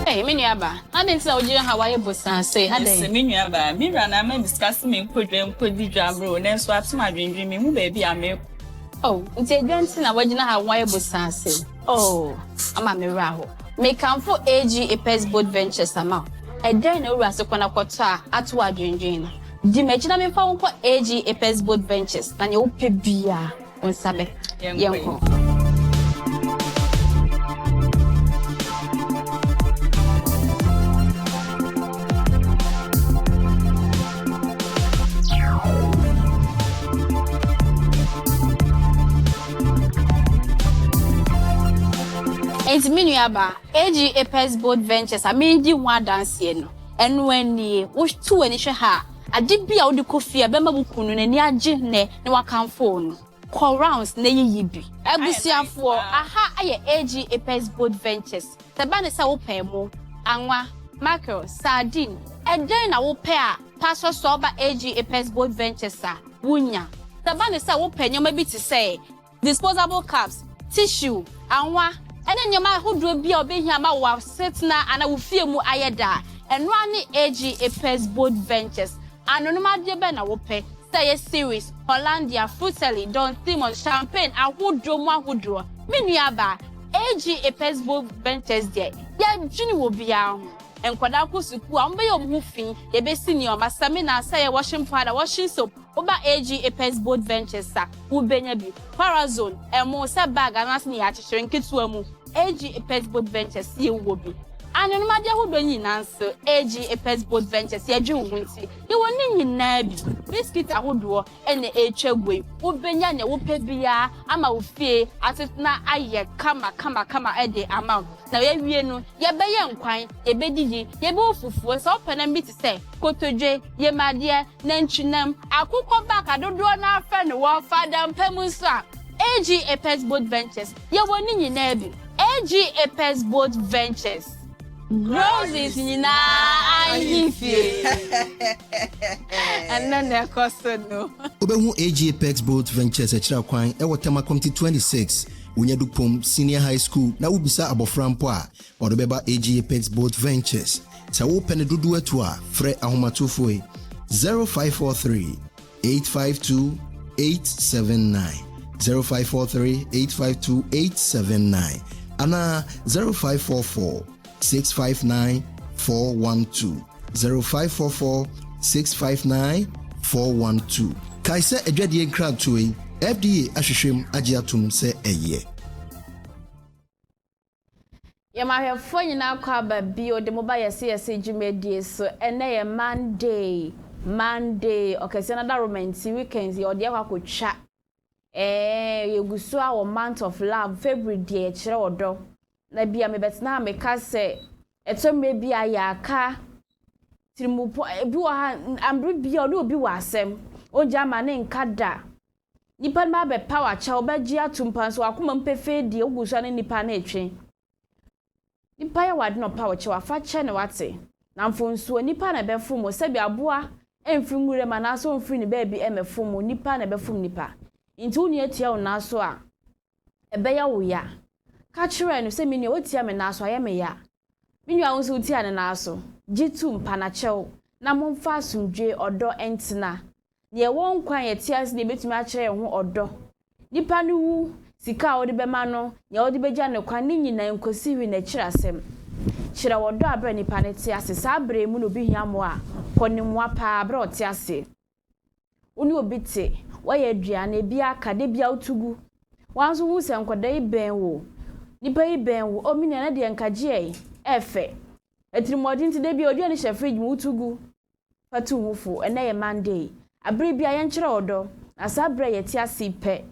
Hey, Miniaba, I didn't know you how I was say, had they? Miniaba, Mira and I may discuss me put the jam room and swap my dreaming baby. I may. Oh, it's a dancing. I wasn't how I was say. Oh, I'm a miracle. May come for AG a pest boat ventures amount. A day no rasokona quota at what dream. Dimagine me found for AG a pest boat ventures, and you pay beer on Sabbath. Young. It's Miniaba, AG Apes Boat Ventures. I mean, the one dance here. And when ye wish to any ha, I did be out the coffee, a bamboo and near Jine, no one can phone. Call rounds, nay ye be. I will see for aha, I AG Apes Boat Ventures. The banner will pay more. Angwa, mackerel, sardine, and then I will pay. Pastor Sober AG Apes Boat Ventures, sir. Wunya. The banner will pay you maybe to say disposable cups, tissue, angwa. And then your man who do be obeying him about sitting and I will feel more ayada and running AG Apes Boat Ventures. And no matter the will pay, say a series, Hollandia, Fruitally, Don Timon, Champagne, and who draw. Miniaba, AG Apes Boat Ventures there. Yeah, Jimmy will be out. And Quadaku Suku, I'm by your moving, the best senior, Massamina, say a washing powder, washing soap, over AG Apes Boat Ventures, sir, who Benyabi, Parazone, and more bag and ask me at shrink it to a move. AG Apes Boat Ventures, see you will be. And no matter who don't you answer, AG Apes Boat Ventures, yeah, you won't see. You won't need nabby. Biscuit a wood door, and the HW, who Benyana, who pay beer, I'm a fee, as if now I come at the amount. Now, you know, ye bay and quine, ye beddy, ye both was open and me to say, go to J, ye my dear, Nenchinam, I could come back, I don't do an friend, walk father and Pemusa. AG Apes Boat Ventures, ye won't need nabby. AG Apes Boat Ventures. Roses in and then they're costed no. Obehu AG Apes Boat Ventures a Chirakwine, Ewatama Committee 26, Unyadupom Senior High School, na ubisa aboframpoa, or the Beba AG Apes Boat Ventures. Sa open a dudu etua, Fre Ahomatufwe 0543 852 879 0543 852 879 Ana 0544 659 412 0544 659 412 Kaisa Edwadi Krantui FDA Ashishim Ajiatum se eye Yama have fun now kwaba bio de mobile CSA Jimedi so ene Monday okay se another romantic weekends or de akwakocha yegusu our month of love February de kire odo na bia me betna me ka se eto me bia ya ka tirimupo bi wa ha ambre bia no obi wa asem onja ma ne nkada nipa ma be power cha obaji atumpan so akoma mpefe die ogusu ne nipa na etwe nipa ya wade no power cha wafa che ne wate na mfonso nipa na be fumo se bia boa emfiri ngure ma na so mfiri ne ba bi emefumo nipa na be fum nipa nti uni etia wo na so a ebe ya wo ya ka kire no se mini otia me na so aye me ya minu awon so otia ne na so jitu mpa na chew na momfa asundwe odo entina ye won kwan ye tias ne betumi a kire ho odo nipa no wu sika wo de be ma no ye wo de beja ne kwan ni nyina enkosi wi na kire asem kire wodo abra nipa ne tiase sa abra mu no bi hiamo a konimwa pa abra otiase uni obite waye aduane bia akade bia otugu wanso hu se nkoda iben wo nipa iben wo o mini na de nkaje efe etirimodi nti de bia oduane hye fridge mu otugu fatu hufu ena ye Monday abre bia ye nkire odo na sabra ye ti asipe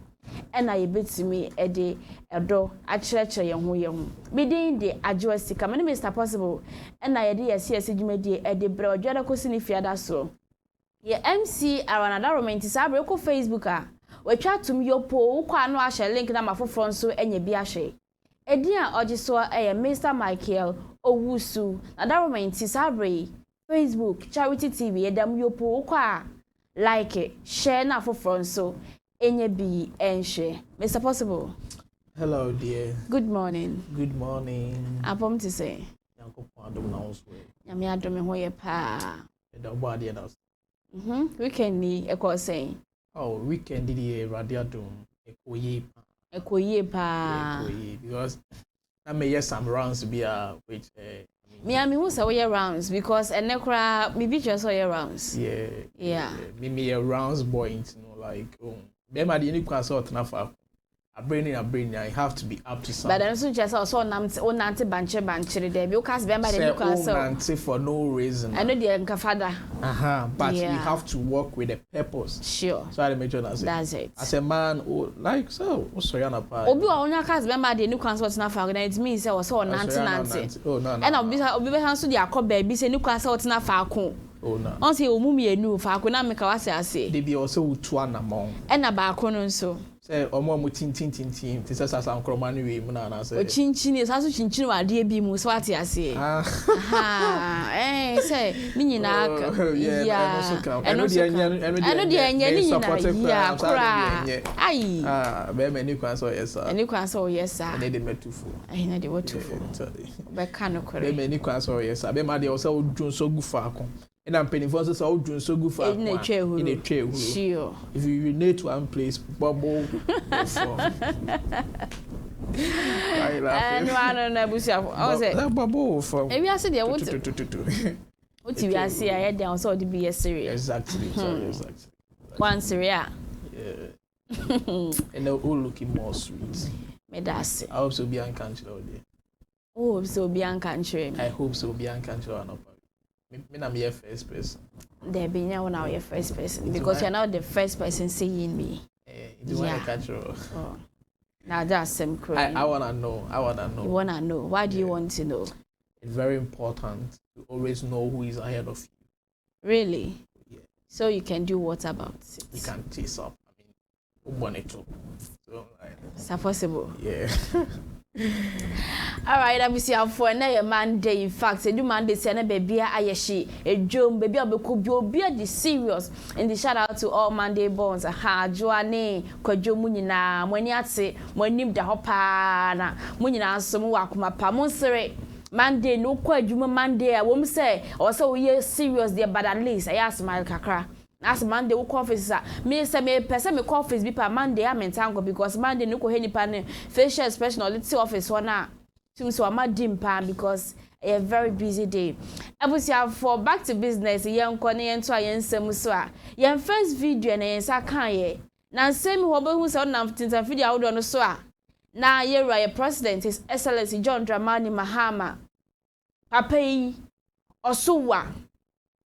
ena ye betimi ede edo akirekire ye ho midin de ajo sika mane Mr Possible ena ye de yesi dwumadi ede bre odwada kosi ni fiada so ye MC aranada romanti sabre ko Facebook a watwa tum yopo kwa no ahye link na mafofo nso enye bi ahye edin a ogiso Mr Michael Owusu na da romanti sabre Facebook Charity TV edam yopo kwa like share na afofo nso enye bi enhye Mr Possible. Hello dear. Good morning. Good morning. Apom to say Yankopon adom na wo so nyame adom ho ye pa da bo ade da weekend ni ekọ sen weekend di radio adom ekoye pa because na me yes some rounds be which me who say we rounds because enekra me be just so rounds me rounds boy like be ma the any sort na fa a brain I have to be up to something. But I'm so just also nanti banche there because be ma the any so nanti for no reason. I know the nkafada. But you have to work with a purpose. Sure. So I make sure that's it. As a man, like so yana pa. Obi wa onya cast be ma the any sort na fa it means say so nanti. Oh no. And obi be han so the akoba bi say any sort na fa ko. Oh no. On say omu mienu fa ko na me ka wase ase. They be also utu anamon. And na ba ko no so. Say omo mu tintin ti say sasa nkroma ni we mu na na say. O chinchin e saso chinchin wa de bi mu so ate ase. Say ni nyina aka. Yeah. Eno de anya ni nyina. Yeah, kura. Ai. Be me ni kwan so yes sir. Any kwan so yes sir. Na de metufo. Ai na de wotufo. Be kan no kore. Be me ni kwan so yes sir. Be ma de o say odun so gu fa ko. And I'm penny for so odun so gu fa ko. In a chair. Sure. If you relate to one place bubble and na busia I say that bubble for we are say there what we are say I down so the be serious exactly one serious and they all looking more sweet me that's I hope so be unconscious all day I hope so be unconscious me na me first person there be now now your first person because you're not the first person seeing me. Oh. Now that's some crazy. I wanna know. You wanna know? Why do you want to know? It's very important to always know who is ahead of you. Really? Yeah. So you can do what about it? You can chase up. I mean, so like. Is that possible? Yeah. All right, obviously for na Monday. In fact, say do Monday say na baby ayeshi ejom baby obeko bi obi adi serious. And the shout out to all Monday borns. Joane kwadwomu nyina mwani ate mwanim da hopa na munyina so mu wakoma pa monsere Monday no kwadwuma Monday a wom say o say we serious there but at least I ask my kakra. As Monday we office me say me person me office bi pa Monday I mentango because Monday no ko he nipa ne facial expression or little office one na tum so ama dim pa because a very busy day. Abusia for back to business yen ko ne yen to ayensem so a yen first video na yen sa kan ye na nsem ho be hu se na tinta video awodo no so a na ye right president His Excellency John Dramani Mahama papa yi osuwa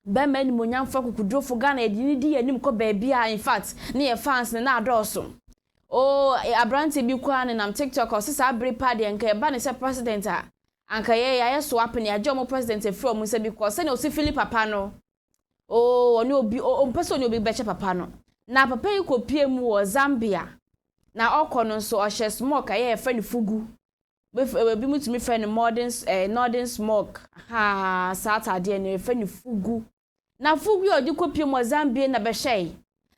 be many monyamfo kukudrofo Ghana edini di anim ko baabia in fact ne ye fans na adoso abrante bi kwa ne nam TikTok o sisa abre pad enka e ba ne se president a anka ye ya swap ne ajomo president from se because se ne o si Philip papa no oni obi o mpese oni obi beche papa no na papa yi kopie mu wo Zambia na okono so o she smoke ye friend Fugu bi mutumi friend northern smoke Saturday ne friend Fugu na Fugu odi kopie mu Zambia na behye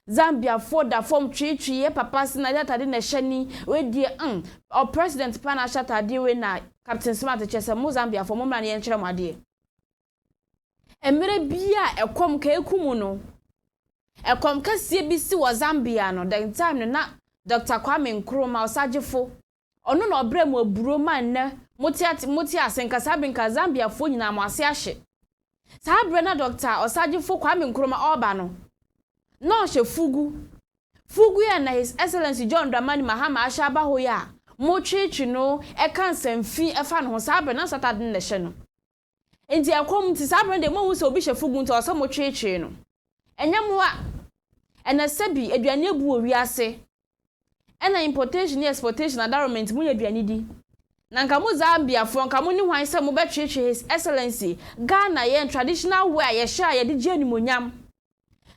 Zambia for da form twi ye papa se na data de na hyani we die o president pa na shata de we na Captain Smart chese mo Zambia for mo mra ne enkyere mo ade emere bia ekom ka ekumu no ekom ka sie bi si wo Zambia no the time na Dr. Kwame Nkrumah osagefo ono na obre mu aburo man na moti asenka sabinka Zambia fo nyina mo ase ahye sabre na Dr. osagefo Kwame Nkrumah oba no no she Fugu ya na His Excellency John Dramani Mahama ashaba ho ya mo twichi no e kan samfi e fa no sabre na Saturday na hye no enti akom ti sabre de mo hu se obi she Fugu nti o so mo twichi no enyam a ena sabi aduane ebu owi ase ena importation and exportation environment mu aduane di na nka mo Zambia fo nka mo ni hwan se mo betwetwe His Excellency Ghana ye traditional wear ye sha ye de gianimonyam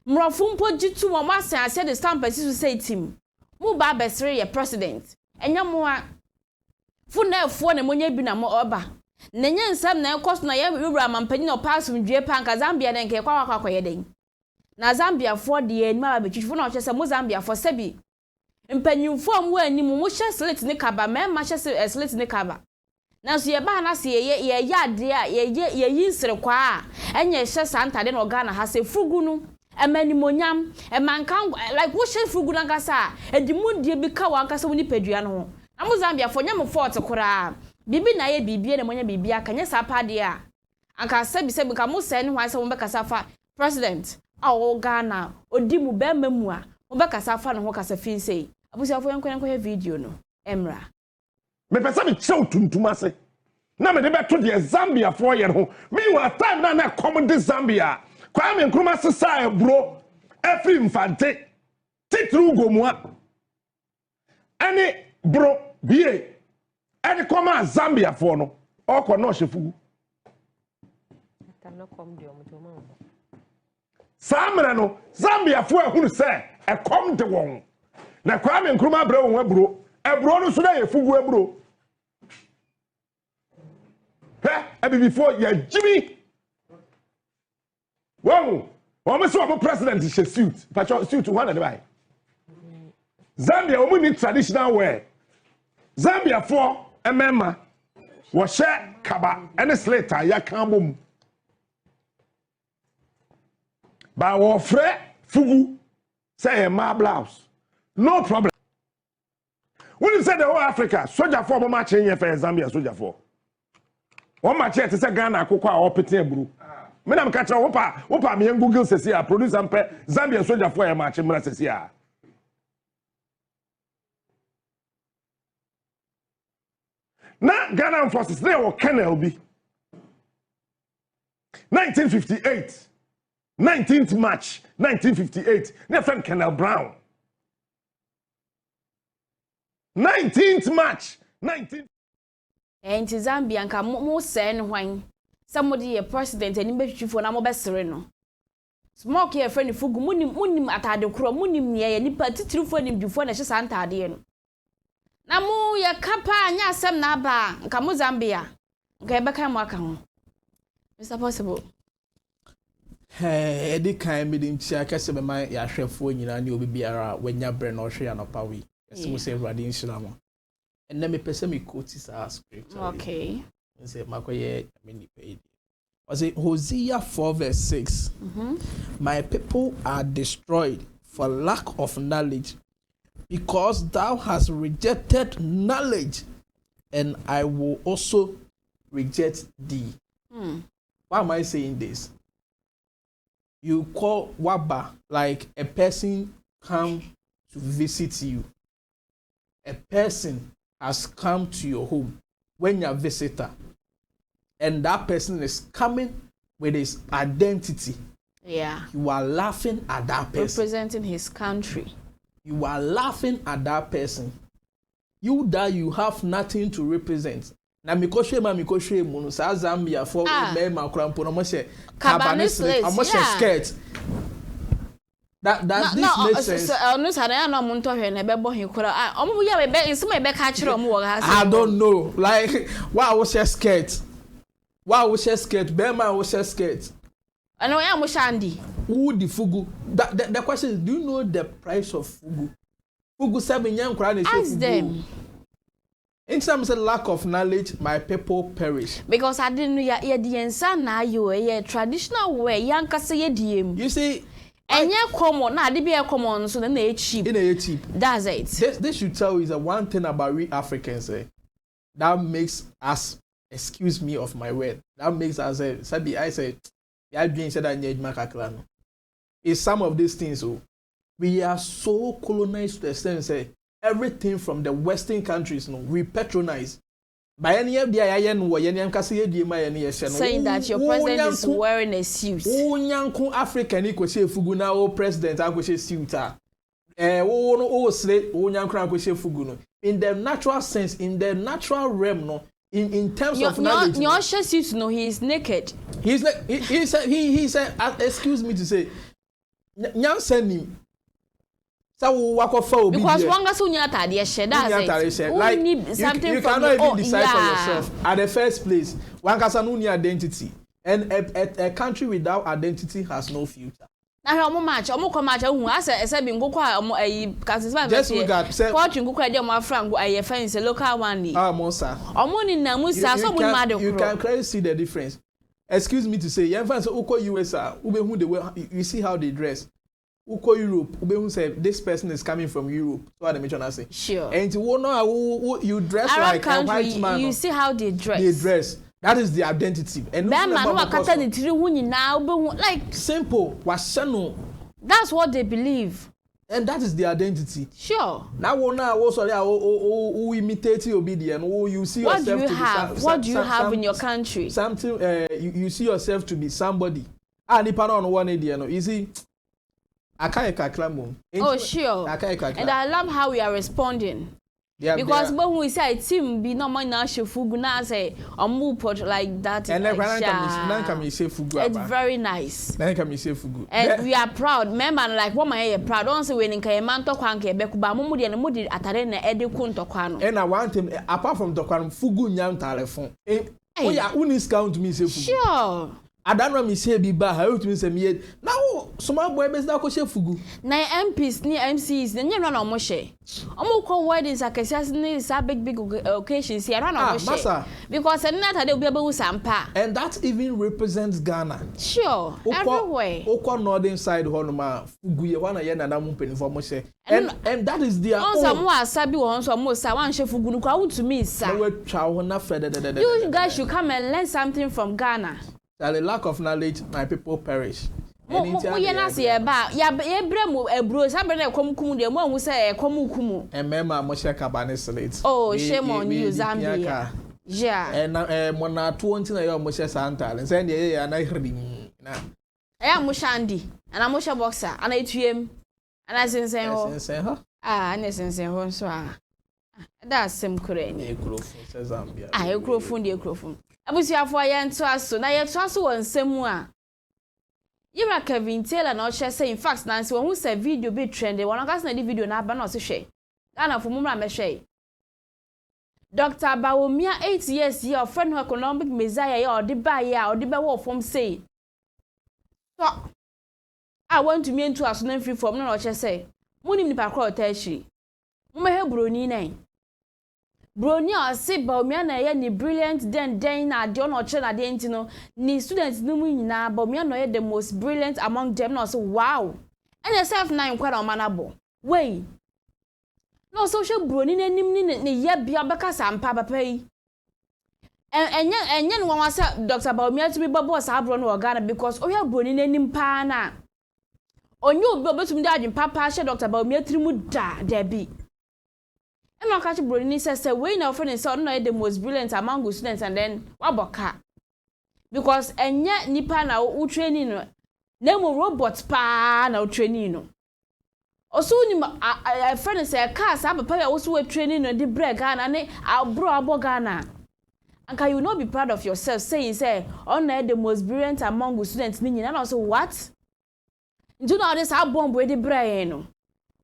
mrofo mpo jitu mo asan ase de stamp society mu ba besre ye president enyam a fu na efo na monya bi na mo oba na nya nsam na ekoso na ye wura mampani no pasum dwe pa nka Zambia de nke kwa kwaye den na Zambia fo de ye ni ma betwetwe na o chese mo Zambia fo sebi mpanyimfo am wa anim mo hye slate ne kaba me ma hye slate ne kaba na so ye ba na se ye ade a ye yinsere kwa a enye hye santade na oga na ha se fugu no emanimonyam emankan like wo hye fugu na kasa edimundie bi ka wa kasa woni padua no ho na mo Zambia fo nyam fort kora bibi na ye bibie na monya bibia kanye sapade a anka sebi ka mo se ne hwan se wo be kasa fa president a wo Ghana odi mu be mamu a wo be kasa fa ne ho kasa fin sei abusia fo yankwan he video no emra me pesa me chew tuntum ase na me de beto de Zambia for ye ho me wa time na come de Zambia kwa me nkruma sesa ebro every infante titru gomua ani bro bie ani come Zambia for no oko no hyefugu no come de omotomo samra no Zambia for ehunu se e come de won na kwa me nkruma bra won ebro no so na ye fugu ebro before ya Jimmy. Wow, almost so president is a suit. Patrol suit to one of the way. Zambia, we need traditional wear. Zambia for a member was share kaba and a slater ya kambum. But our friend Fugu say a ma blouse. No problem. When you say the whole Africa, soldier for match in for Zambia, soldier for. One match to say Ghana akokwa or pete bru. Me na mka tell wopa me Google sesi a produce ampe Zambia soldier for a match mra sesi a. Na Ghana forces they were Colonel B. 1958. 19th March 1958. Near friend Colonel Brown. 19th March 19 enti Zambia nka mo se ne hwan somebody ye president ani betwifo na mo besere no smoke ye friend Fugu munim atade kro munim ne ye nipa titirifo nim dwufo na hye santade no na mo ye kapa anya asem na aba nka mo Zambia nka ye beka mo aka ho Mr. Possible edi kan me dim tia kase be man ya hwefo nyina ne obi biara wanya bre na ohwe ya no pawi ese mo se Awurade nhyira and let me person me quote this scripture. Okay. And say Makoye many paid. Was it Hosea 4:6? My people are destroyed for lack of knowledge, because thou hast rejected knowledge, and I will also reject thee. Why am I saying this? You call Waba like a person come to visit you. A person has come to your home when you're a visitor, and that person is coming with his identity. Yeah. You are laughing at that person. Representing his country. You are laughing at that person. You that you have nothing to represent. Na mikoshe mu no sa Zambia for me makrampo no mo she cabanet mo she skirt. That this makes sense. No, sir, I know Monto and a bebo he could. I don't know. Like, why was she scared? Why was she scared? Bema was she scared? I know I am Shandy. Who the Fugu? The question is, do you know the price of Fugu? Fugu 7 young crown. Ask them. In terms of lack of knowledge, my people perish. Because I didn't know the answer now you a traditional way, young Cassia DM. You see. And yeah, common, now they be a common, so then they cheap. Cheap. That's it. This should tell you is one thing about we Africans, that makes us, excuse me of my word, that makes us say, I say, yeah, doing said that Makaklan. It's some of these things, so we are so colonized to the extent say everything from the Western countries, we patronize. By any of the saying that your president is wearing a suit. Oh, African equal Fugu now president, I say suit. In the natural sense, in the natural realm, no, in terms of knowledge. Your suit, no, he is naked. He said, excuse me to say, Nyan send him. Because one gas on your tadi, like need something you cannot even decide for yourself. At the first place, one gas on identity, and a country without identity has no future. na omo match omo ko match hu ase bi ngoko a omo kasisa just regard say coach ngoko dey omo afra ngo aye fence local one ni monster omo ni na musa so mo ma de you can clearly see the difference. Excuse me to say, you fans uko USA, ube the way you see how they dress. Uko Europe, ube who say this person is coming from Europe. So what the mention say. Sure. And you dress Arab like country, a white man. You see how they dress. They dress. That is the identity. And man no akata ni tiri hu nyina ube like simple. Wasano. That's what they believe. And that is the identity. Sure. Now sorry, who imitate obedience, who you see what yourself do you to have? be What do you have in your country? Something you see yourself to be somebody. Nipa no one idea no. You see, oh sure. And I love how we are responding. Yeah, because when we say team be no man na she Fugu na say put like that. And then can say Fugu. It's very nice. Then can say Fugu. And we are proud. Remember, like what my proud. Don't say when in man to kwan ke beku ba mumu de no mudi atare na ede kun to kwano. And I want him apart from to kwan Fugu nyam telephone. Oh yeah, unis count me say Fugu. Sure. I don't know me say be ba how to me say me now small boy best na ko she Fugu. Na MPs ni MCs ni nyam na omo she. Omo ko weddings akasias ni sa big occasions here na omo she. Because na tade obi abewu sampa. And that even represents Ghana. Sure. Everywhere. Oko northern side hono ma Fugu ye wana ye na mu penifo mo she. And that is their own. Some more sabi won so mo sa wan she Fugu nu kwa to me sa. You guys should come and learn something from Ghana. That the lack of knowledge, my people perish. Mo na se e ba ya ebrem ebro sabe na ekomukum de mo hu se ekomukum. And mema mo share cabane slate. Oh, shame on you, Zambia. Yeah. And mo na 20 na yo mo share santal. And say dey na hrim na. Mo shandi, and am share boxer, and etuem. And asensen ho. Asensen ho. And asensen ho so a. That's some Korean. Ekrofo Zambia. Ekrofo. Abusiafo ayento aso na yeto aso won nsemu a Yira Kevin Taylor na o share say in fact Nancy won say video be trending won aka na di video na aba na o se hwe Ghana fo mumra me hwe Dr. Bawumia 8 years year of friend economic messiah ya odi ba ya odi be wo form say so I want to me into aso na free form na o share say munim ni pa kro ta hiri mu me hebroni nan Brony ase Bawumia na ye ni brilliant den na de ono che na de ntino ni students no mu nyina Bawumia no ye the most brilliant among them no so wow and yourself na nkwa na manabo wey no social brony nanim ni ye bia beka sampa papa yi enye no wan say Dr. Bawumia to be bobo sa abro no Ghana because oya brony nanim pa na onye obi obetumi de adwen papa she Dr. Bawumia trimu da bi I'm not catching Bruni says, we know for the most brilliant among good students and then waboka. Because and yet nipa na u training no robots pa na training no. Also ni a friend say cars have papa also training no the break Ghana ne abro Ghana. And can you not be proud of yourself saying say on the most brilliant among good students ni and also what? Do know this how bomb we the break no.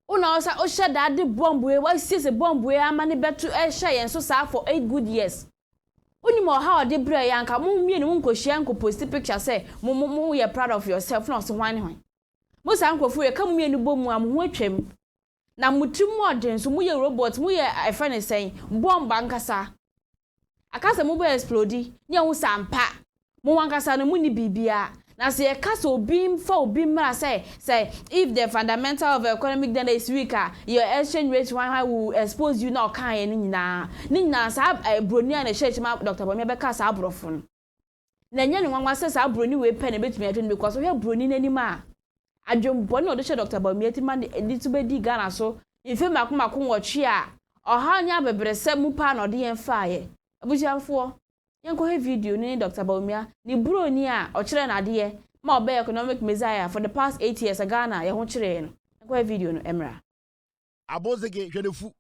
Una osa o share that the bomb we why see the bomb we amani betu e share yen so sa for 8 good years. Oni mo how the bra yanka mo mie no nko share nko post picture say mo you proud of yourself na so hwan. Mo sa nko fu ye kam mie no bomu am ho atwam. Na mutim modern so mo ye robot mo ye I friend say bomb bankasa. Akasa mo be explode ni hu sampa. Mo wankasa no mo ni bibia. Now say cast obim for obim mara say if the fundamental of economic then is weaker your exchange rate will expose you now kan ni na sa broni na church ma Dr. Bawumia be cast abrofo na nya ni nwanwa say sa broni we pen betumi adwene because we broni nani ma adwombo na odche Dr. Bawumia ti ma di to be di Ghana so ife makoma nwotwe a oha nya bebrese mu pa na ode yen faaye abujianfo yanko he video ni Dr. Bawumia ni broni a o kire na de ma obe economic messiah for the past 8 years Ghana ye ho kire no yanko he video no emra abozege hwenefu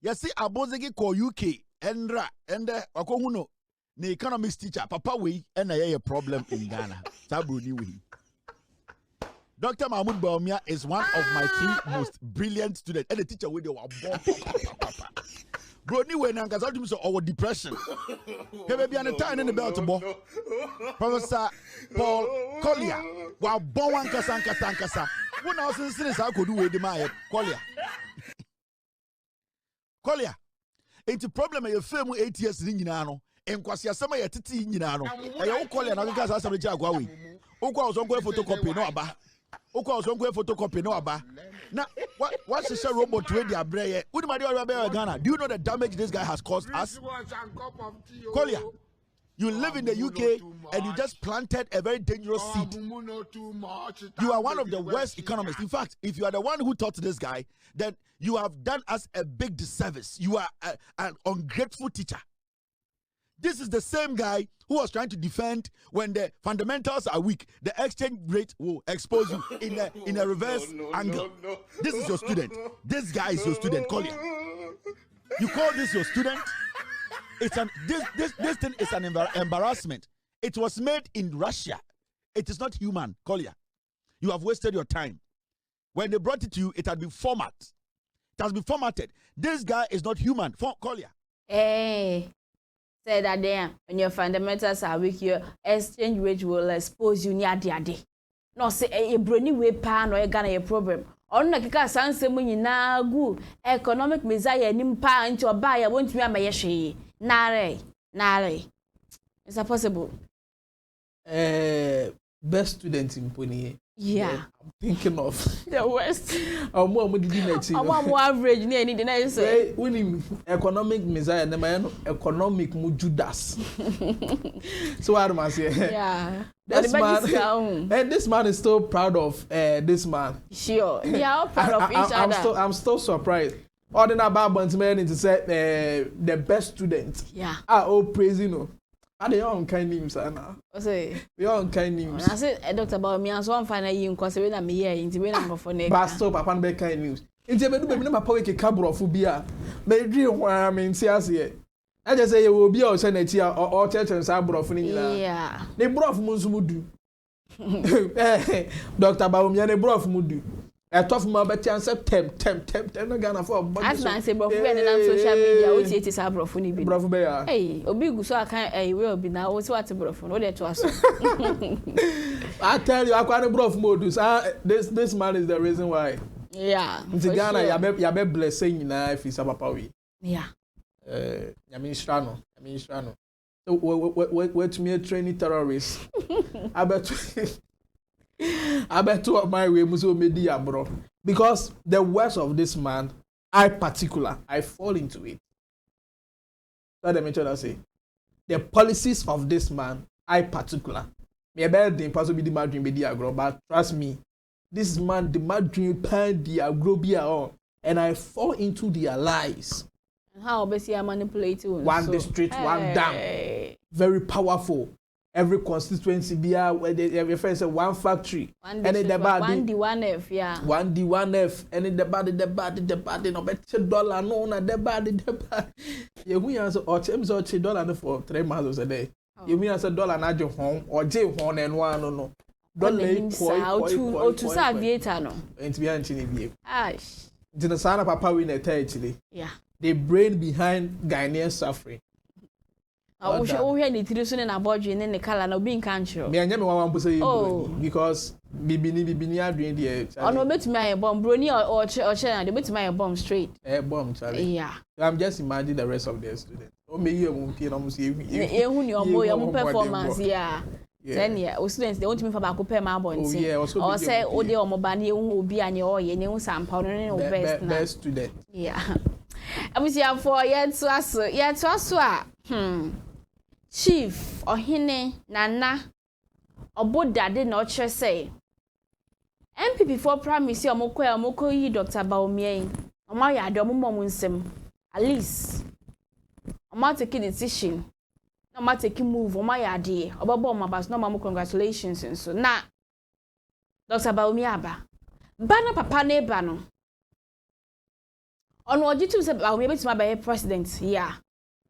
yesi abozege ko UK endra ende wakohu no ni economics teacher papa we na ye problem in Ghana sa broni we Dr. Mahmoud Bawumia is one of my 3 most brilliant students and the teacher we dey wa Brony when Ankasa to me so our depression. Hey baby, and a time in the belt bo. Professor Paul Collier. Wa bon wan kasa. Who now since I could do with the my Collier. Collier. It's a problem you film 8 years in Yinano. And Kwasia Sama Yati Yinano. I don't call an Ankasa as a Jagwawi. Oko was going photocopy no aba. Oko was going photocopy no aba. Now, what's the robot to the Abre? What do you Ghana? Do you know the damage this guy has caused us? Collier, you live in the UK and you just planted a very dangerous seed. You are one of the worst economists. In fact, if you are the one who taught this guy, then you have done us a big disservice. You are an ungrateful teacher. This is the same guy who was trying to defend when the fundamentals are weak. The exchange rate will expose you in a reverse angle. This is your student. This guy is your student. Collier. You call this your student? It's this thing is an embarrassment. It was made in Russia. It is not human, Collier. You have wasted your time. When they brought it to you, it had been formatted. It has been formatted. This guy is not human. Collier. Hey. Said that there, when your fundamentals are weak, your exchange rate will expose you near the day. No, say a brony way pan or a Ghana problem. On the Kika Sansa na good economic messiah nimpa into a buyer won't be a mayashi. Nare. Is that possible? Best student in Pony. Yeah. I'm thinking of the West. I'm more average near any deny say. Winning economic messiah, never economic Judas. So what am I saying? Yeah. This man is still proud of this man. Sure. They are all proud of each other. I'm still surprised. Ordinary Babans man to say the best student. Yeah. All praising you. Are they all kind names, Anna? Say, we all kind names. I said, Doctor about me, and so I'm finding you because when I'm here, into when I'm for next. Pastor, Papa, and Beck kind news. Into the baby, my pocket cabro for beer. May dream where I mean, see us here. I just say you will be our senator or church and Sabro for yeah. They brought Mudu. Dr. Baumia, they brought Mudu. A tough mother chance of temp, no Ghana for. As I say, bro, when I'm social media, which it is a brofuni. Bravo Bear. Hey, Obigu, so I can't, I will be now. What's what a brofun? What to us? I tell you, I can't a brof modus. This man is the reason why. Yeah. In Ghana, Yabe blessing in life is a papawi. Yeah. Yamin Strano. So, wait to me a training terrorist. I bet two of my way muso media, bro. Because the words of this man, I fall into it. That's the mention I say. The policies of this man, I particular. Me a bad thing, possibly the mad dream media, bro. But trust me, this man, the mad dream pan the agrobia, and I fall into their lies. How obviously I manipulate you. One district, one dam. Very powerful. Every constituency be where they refer to one factory. One district, one D1F, yeah. One D1F, and in the body, no better dollar, no, na the body. You mean as or $3 for 3 miles a day. You mean as $1 na your home or J one and one no. Don't make to serve theater no. And to be anti Ash. The son of Papa win a territory. Yeah. The brain behind Ghanaian suffering. I wish all here the tradition and about you in the color no being country. Me and one say because bibini adwin there. Oh no, bet me a bomb brony or China, they bet me a bomb straight. Bomb Charlie. Yeah. I'm just imagining the rest of the students. Oh me you won't see your performance, yeah. Then yeah, students they want me for back up my bonds. Oh yeah, or say oh they on mobile will be an or you sample no best student. Yeah. I was here for yet to us. Chief Ohine Nana Obodade no che say MPP for promise omoko yi Dr. Baumie omo ya do mo nsem at least omo take decision omo take move omo ya de obobo omo bas no mo congratulations so na Dr. Baumie aba bana papa na eba no ono ojitu se Baumie betima be president yeah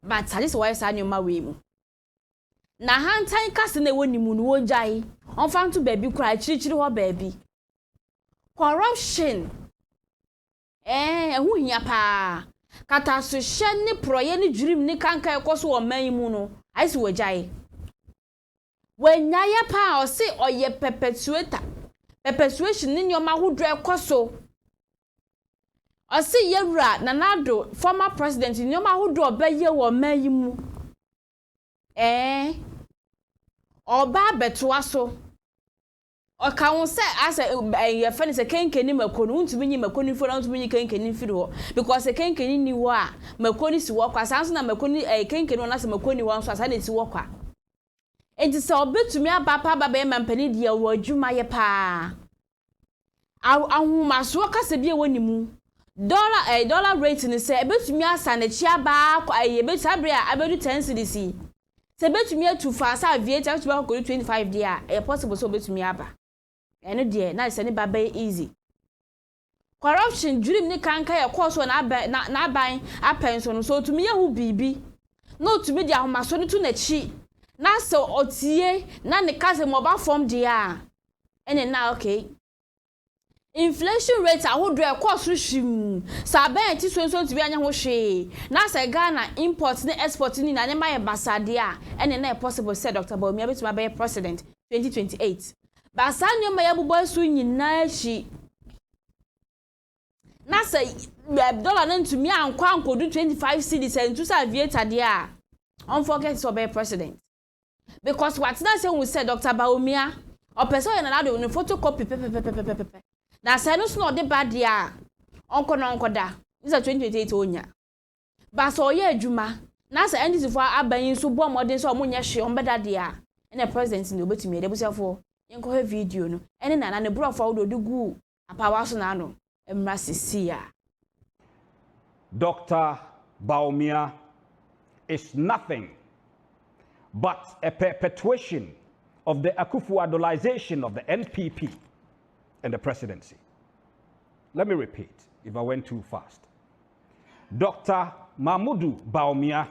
but at least why say anyoma we mu na hantan kase na woni mu no wojai on fan to baby kura chirichiri ho baby corruption ehu hia pa kata so hye ne proye ne dwirim ne kanka ekoso o man mu no aisi wajae wanyaye pa o se oye perpetuation ne nyoma hodro ekoso o se yewura nanado former president nyoma hodro obaye wo man mu oba betoa so o ka won se asa ye fa ne se kenkeni makonu ntumi nyi makonu fo na ntumi nyi kenkeni firi ho because kenkeni ni wo a makonu si wo kwa sanso na makonu kenkeni na se makonu wo nso asa na si wo kwa enti se obetumi abapa baba e mampani dia wo adwuma ye pa ahuma so ka se bia woni mu dollar rate ni se ebetumi asa na chi aba ebetabre a abedu 10 cedis se betumi atu fa asa aviate atu ba ko 25 dia e possible so betumi aba eno de na se ne baba easy corruption dream ni kanka ye course na aban apenso no so tumi ye hu bibi no tumi de ahomaso no tu na chi na se otie na ne kase mobile form dia ene na okay inflation rate ahodo e course hwim saben ti so tumi anya ho hwe na se Ghana import ne export ni na nyema ye basade a ene na possible said Dr. Bawumia betuma be president 2028 basanyo ma yabubo su nyina shi na se dollar na ntumi ankwa ankodu 25 cedis entu sa aviator de a on forget so be president because what that say we said Dr. Bawumia o person ye na do no photocopy pepe na say no so de bad de a onko no onko da is 2028 onya ba so ye adwuma na say NDC for aban so bo modern so omunye hwe on beda de a na president ni obetumi e debusafo yenko he video no ene na ne bro for do gu apawa so na no emra sisia. Dr. Bawumia is nothing but a perpetuation of the Akufo-Addolisation of the NPP and the presidency. Let me repeat if I went too fast. Dr. Mahmudu Bawumia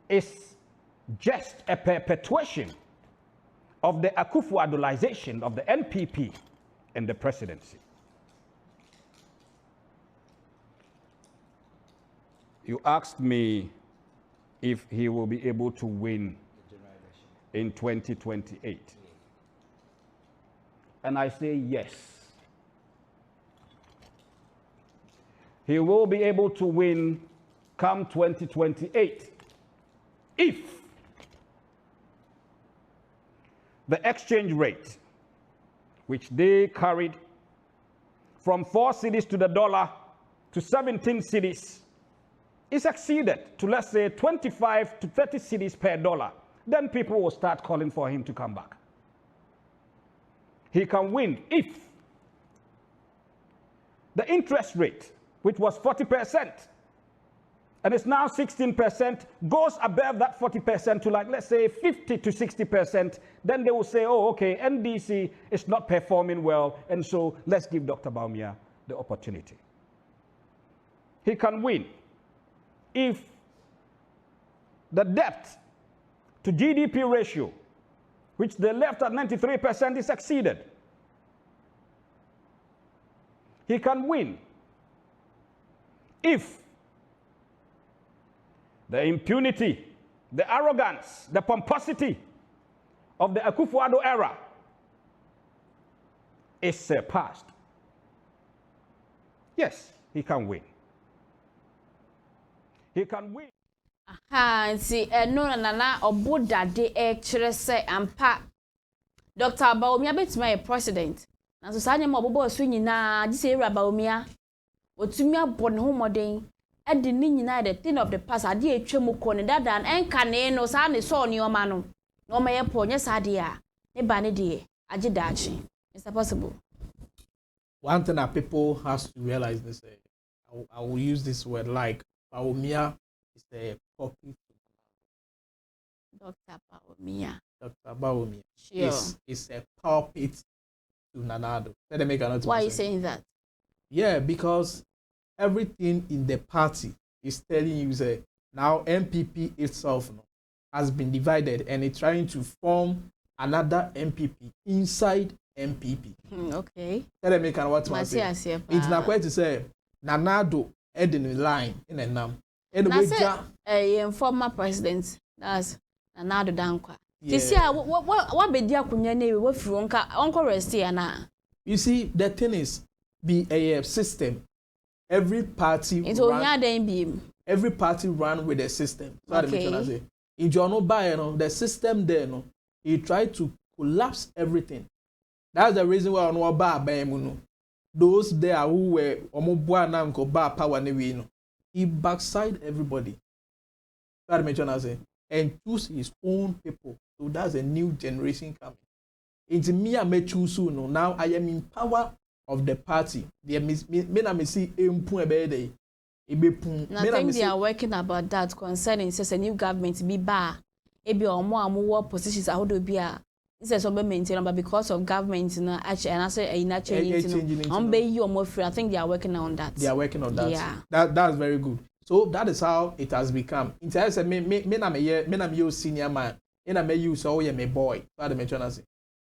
is just a perpetuation of the Akufo-Addolisation of the NPP and the presidency. You asked me if he will be able to win in 2028. And I say yes. He will be able to win come 2028 if the exchange rate, which they carried from 4 cedis to the dollar to 17 cedis, is exceeded to, let's say, 25 to 30 cedis per dollar, then people will start calling for him to come back. He can win if the interest rate, which was 40%, and it's now 16%, goes above that 40% to, like, let's say 50 to 60%, then they will say, oh, okay, NDC is not performing well, and so let's give Dr. Bawumia the opportunity. He can win if the debt to GDP ratio, which they left at 93%, is exceeded. He can win if the impunity, the arrogance, the pomposity of the Akufo-Addo era is surpassed. Yes, he can win. He can win. Si no na oboda de kire se ampa Dr. Bawumia betima president na so sanya mo obobo so nyina gise Ewura Bawumia otumi abone ho moden edi ni nyina the thing of the past ade etwem ko ne dada enka ne no sa ne so ne oma no no ma ye po nye sa de a ne ba ne de age daachi. Is that possible? One thing that people has to realize this, I will use this word, like Bawumia is a copy. Dr. Bawumia. Dr. Bawumia Sure. is a puppet to Nanado. Why are you saying that? Yeah, because everything in the party is telling you that now MPP itself has been divided and it's trying to form another MPP inside MPP. Okay. Tell me what to say. It's not quite to say Nanado heading the line in a nam. Anyway, former president, that's Nana Dankwa. You see, what be dear Kunyane, what Frunka, Uncle Resti, you see, the thing is, be a system. Every party every party run with a system. So okay. In Jono Bayano, the system there, no, he tried to collapse everything. That's the reason why on Waba Bayamuno. Those there who were Omobua Namko Ba Power Nevino. He backside everybody. And choose his own people. So that's a new generation coming. Into me, I may choose soon. Now I am in power of the party. They may see I think they are working about that concerning says a new government be bar. Ebi or more positions I would be a says some maintain but because of government actually and I say a natural you more free. I think they are working on that. They are working on that. Yeah. That's very good. So that is how it has become. In terms of me I'm your senior man. And I may use oh yeah my boy. Father mention as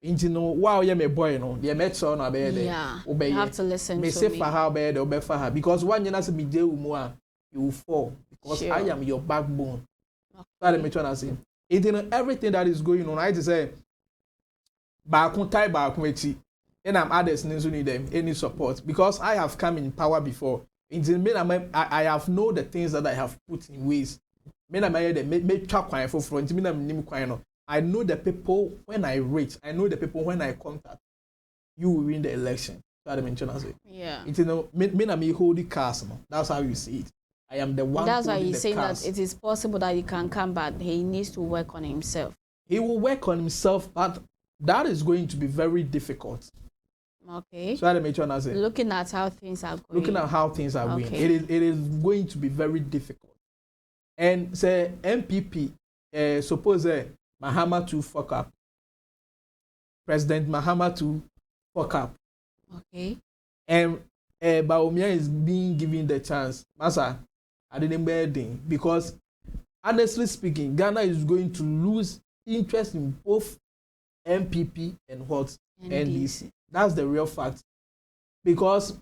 into no wow yeah my boy no the met son obey yeah you have to listen to me. For how bad obey for her because one you know me you will fall because sure. I am your backbone. Father mention as him. Everything that is going on I just say back and I'm others need them any support because I have come in power before. I have know the things that I have put in ways. I know the people when I reach. I know the people when I contact. You will win the election. Yeah. Me hold the cast. That's how you see it. I am the one. That's why he's saying that it is possible that he can come back. He needs to work on himself. He will work on himself, but that is going to be very difficult. Okay. So looking at how things are going. Looking at how things are going. It is going to be very difficult. And say MPP, suppose Mahama to fuck up. President Mahama to fuck up. Okay. And Baumia is being given the chance. Masa, I didn't bear thing because honestly speaking, Ghana is going to lose interest in both MPP and what NDC. That's the real fact. Because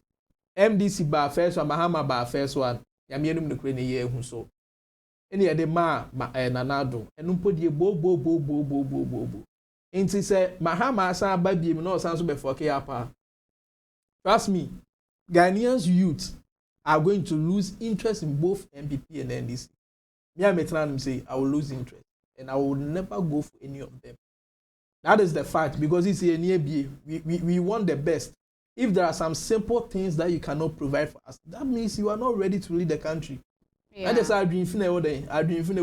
MDC bar first one, Mahama bar first one, Yamianum the Crane year who so. Any other ma nanado, and umpodi bo. And she said, Mahama sa baby, no sounds before Kayapa. Trust me, Ghanaians youth are going to lose interest in both MPP and NDC. Me and Metran say, I will lose interest, and I will never go for any of them. That is the fact because it's a near we want the best. If there are some simple things that you cannot provide for us, that means you are not ready to lead the country. Yeah. I just I dream all day. I dream and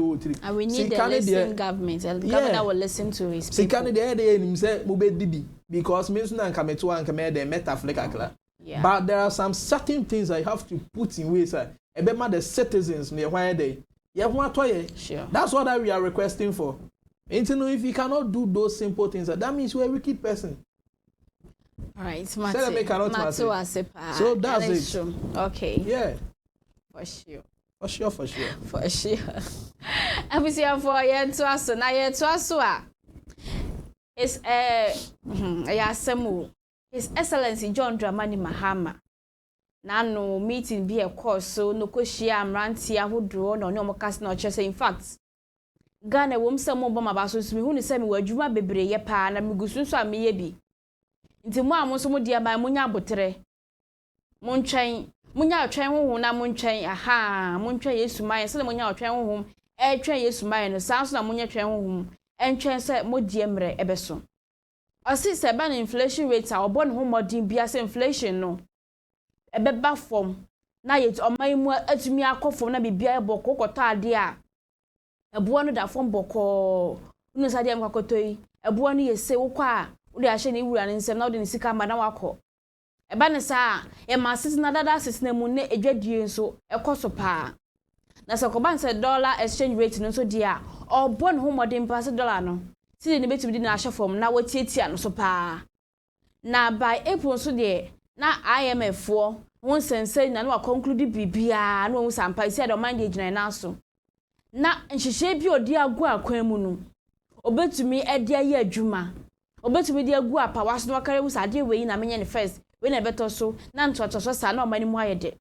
we need the listening government. A government that will listen to his people. Because yeah. But there are some certain things I have to put in ways. The citizens near where they. Sure. That's what we are requesting for. And to know if you cannot do those simple things, that means you're a wicked person. All right, so that's it. Okay. Yeah. For sure. For sure. Ebusia for ye to aso na ye to aso a. It's Yasemu. His Excellency John Dramani Mahama. Na no meeting be a course so no koshia amranti ahodro na onye omokase na oche say in fact Ghana wom se mo boma ba so sumi hu ni se me wadwuma bebre ye pa na migusunso ameye bi nti mo amonso mo dia ba munya abotre mo ntwen munya otwen hoho na mo ntwen aha mo ntwen Yesu maye se munya otwen hoho twen Yesu maye no sanso na munya twen hoho entwen se mo die mre ebeso osi se ba na inflation rate a obo ne ho modin bia se inflation no ebeba form na yet oman mu atumi akofom na bibia eboko kokota ade a eboa no da form boko unu sade am kwakotoi eboa no yese wokwa udi ahye ne wura ne nsem na udi ne sika ma na wakọ eba ne sa e ma sisina dada sisina mu ne edwadie nso ekoso pa na se koban se dollar exchange rate no so dia obo ne ho modin pass dollar no sidi ne betumi di na ahye form na watietia no so pa na by April so de na IMF for won sense na no conclude bibia na won sampa isi do mind agina na so na nhihye bi odi agu akwan mu no obetumi ede aye adwuma obetumi de agu apa waso no kare wusa de we na menye ne first we na beto so na ntoto so sa na omani mu ayede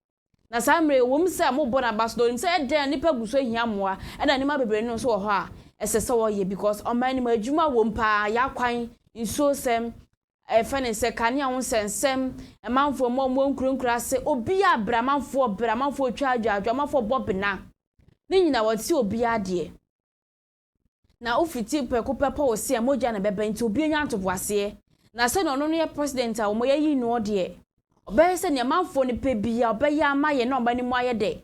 na samre wom se mo bona basdo nim se den nipa guso hia moa e na nima bebre no so wo ho a esese wo ye because o man ma adwuma wom pa ya kwan nsuo sem fene se kane a wonsensem emanfo mo nkrunkura se obi abramanfo twa adwadwa manfo bobena ne nyina wati obi ade na ofiti pekopepa wo se moja na bebe nti obi anya ntobwase na se no no ye president a wo ye yi no de obey se ne manfo ne pebia obey amaye na obani mu aye de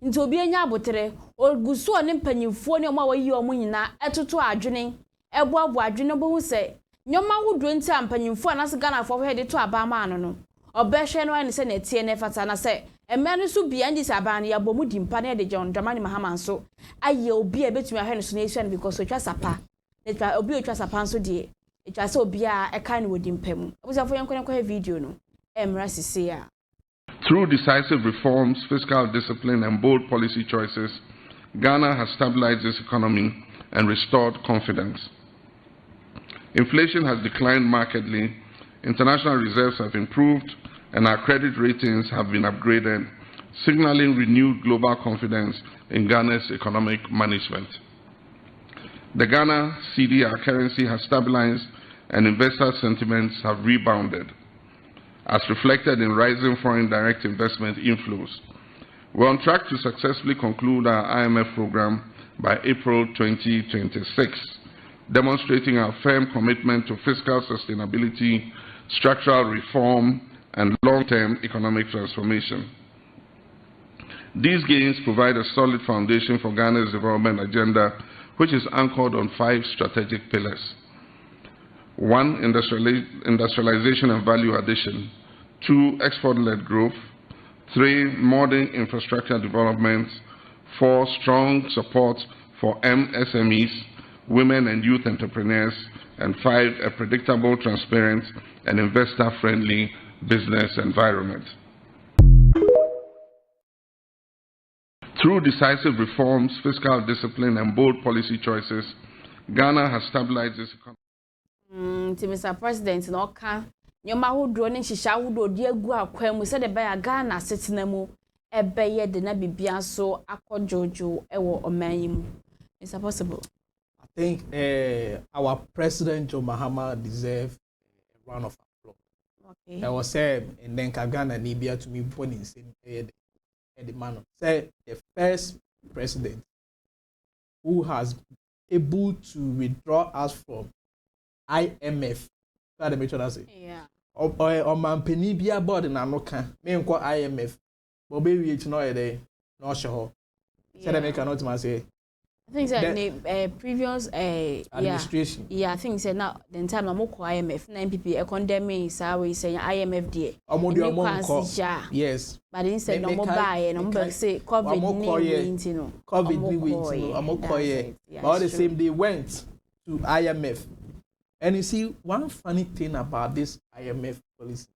nti obi anya abotere oguso ne mpanyimfo ne omo wayi omo nyina etoto adwene eboabo adwene bo hu se nyoma wudro nti ampanyimfo anase Ghana fo he de to abama ano no obehwe no ane se na tie ne fata na se emene so bia ndi se abana ya bomu dimpa ne de John Dramani Mahama so aye obi e betumi ahwe no so na esu because otwa sapa etwa obi otwa sapa so de etwa se obi a e kan wo dimpa mu obusafo yenkon video no emra sisi a. Through decisive reforms, fiscal discipline, and bold policy choices, Ghana has stabilized its economy and restored confidence. Inflation has declined markedly, international reserves have improved, and our credit ratings have been upgraded, signaling renewed global confidence in Ghana's economic management. The Ghana cedi, our currency, has stabilized, and investor sentiments have rebounded, as reflected in rising foreign direct investment inflows. We're on track to successfully conclude our IMF program by April 2026, demonstrating our firm commitment to fiscal sustainability, structural reform, and long-term economic transformation. These gains provide a solid foundation for Ghana's development agenda, which is anchored on 5 strategic pillars. 1, industrialization and value addition. 2, export-led growth. 3, modern infrastructure development. 4, strong support for MSMEs, women and youth entrepreneurs. And 5, a predictable, transparent, and investor-friendly business environment. Through decisive reforms, fiscal discipline, and bold policy choices, Ghana has stabilized its economy. Mr. President, no ka nyoma hodro ne hihya hodro de agu akwa mu se de ba Ghana setena mu ebeye de na bibia so akojojo ewo oman mu. Is it possible? I think our President John Mahama deserves a round of applause. Okay. I was said, and then Ghana Nibia to me born in the man said the first president who has able to withdraw us from IMF. That make sure that's it. Yeah. Or man penibia board in Anoka. Me and IMF. But baby, it's not a day. No sure. Said I make a note. Say. I think that previous administration. Yeah, I think said now the time I'm call IMF. 9 people a condemning. So we say IMF day. Yes. But instead no more buy and no say COVID-19. You know. COVID-19. I'm call it. But all the same, they went to IMF. And you see, one funny thing about this IMF policy,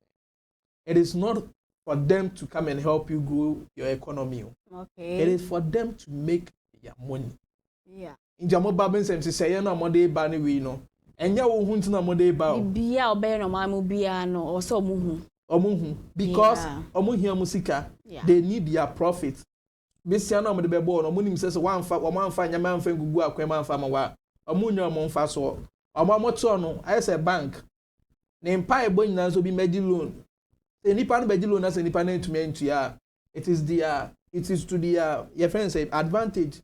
it is not for them to come and help you grow your economy. Okay. It is for them to make their money. Yeah. In Jamo Babin say, you know, Monday banny we know. And ya won't know Monday bow. Be our bear no mamma no or so muhu. Because omuhia musika, they need their profit. Messiano with the bebo, no money says one fan, your man fan go aquaman farmer. Omunya monfa so. Omamoto no, I say bank. Name pie boy na so be medi loan. Say nipa no medi loan as nipa na to me to ya. It is to the your friends say advantage.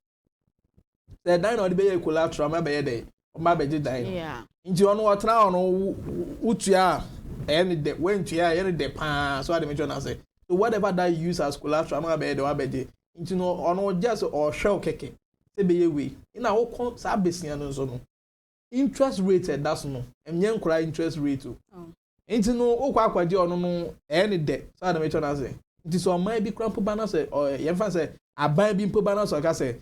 Say dine or the be collateral ma be there. O ma be dine. Yeah. Nti ono otra ono utua any de when to ya any de pan so I mention na say. So whatever that you use as collateral ma be there wa be there. Nti no ono just or shell keke. Say be we. Ina wo kon sa besia no so no. Interest rate that's no. Emyen kura interest rate o. Nti no okwa akwaje ono no any de so I mention na say. Nti so man bi kura mpo na say or ye fa say aban bi mpo na so ka say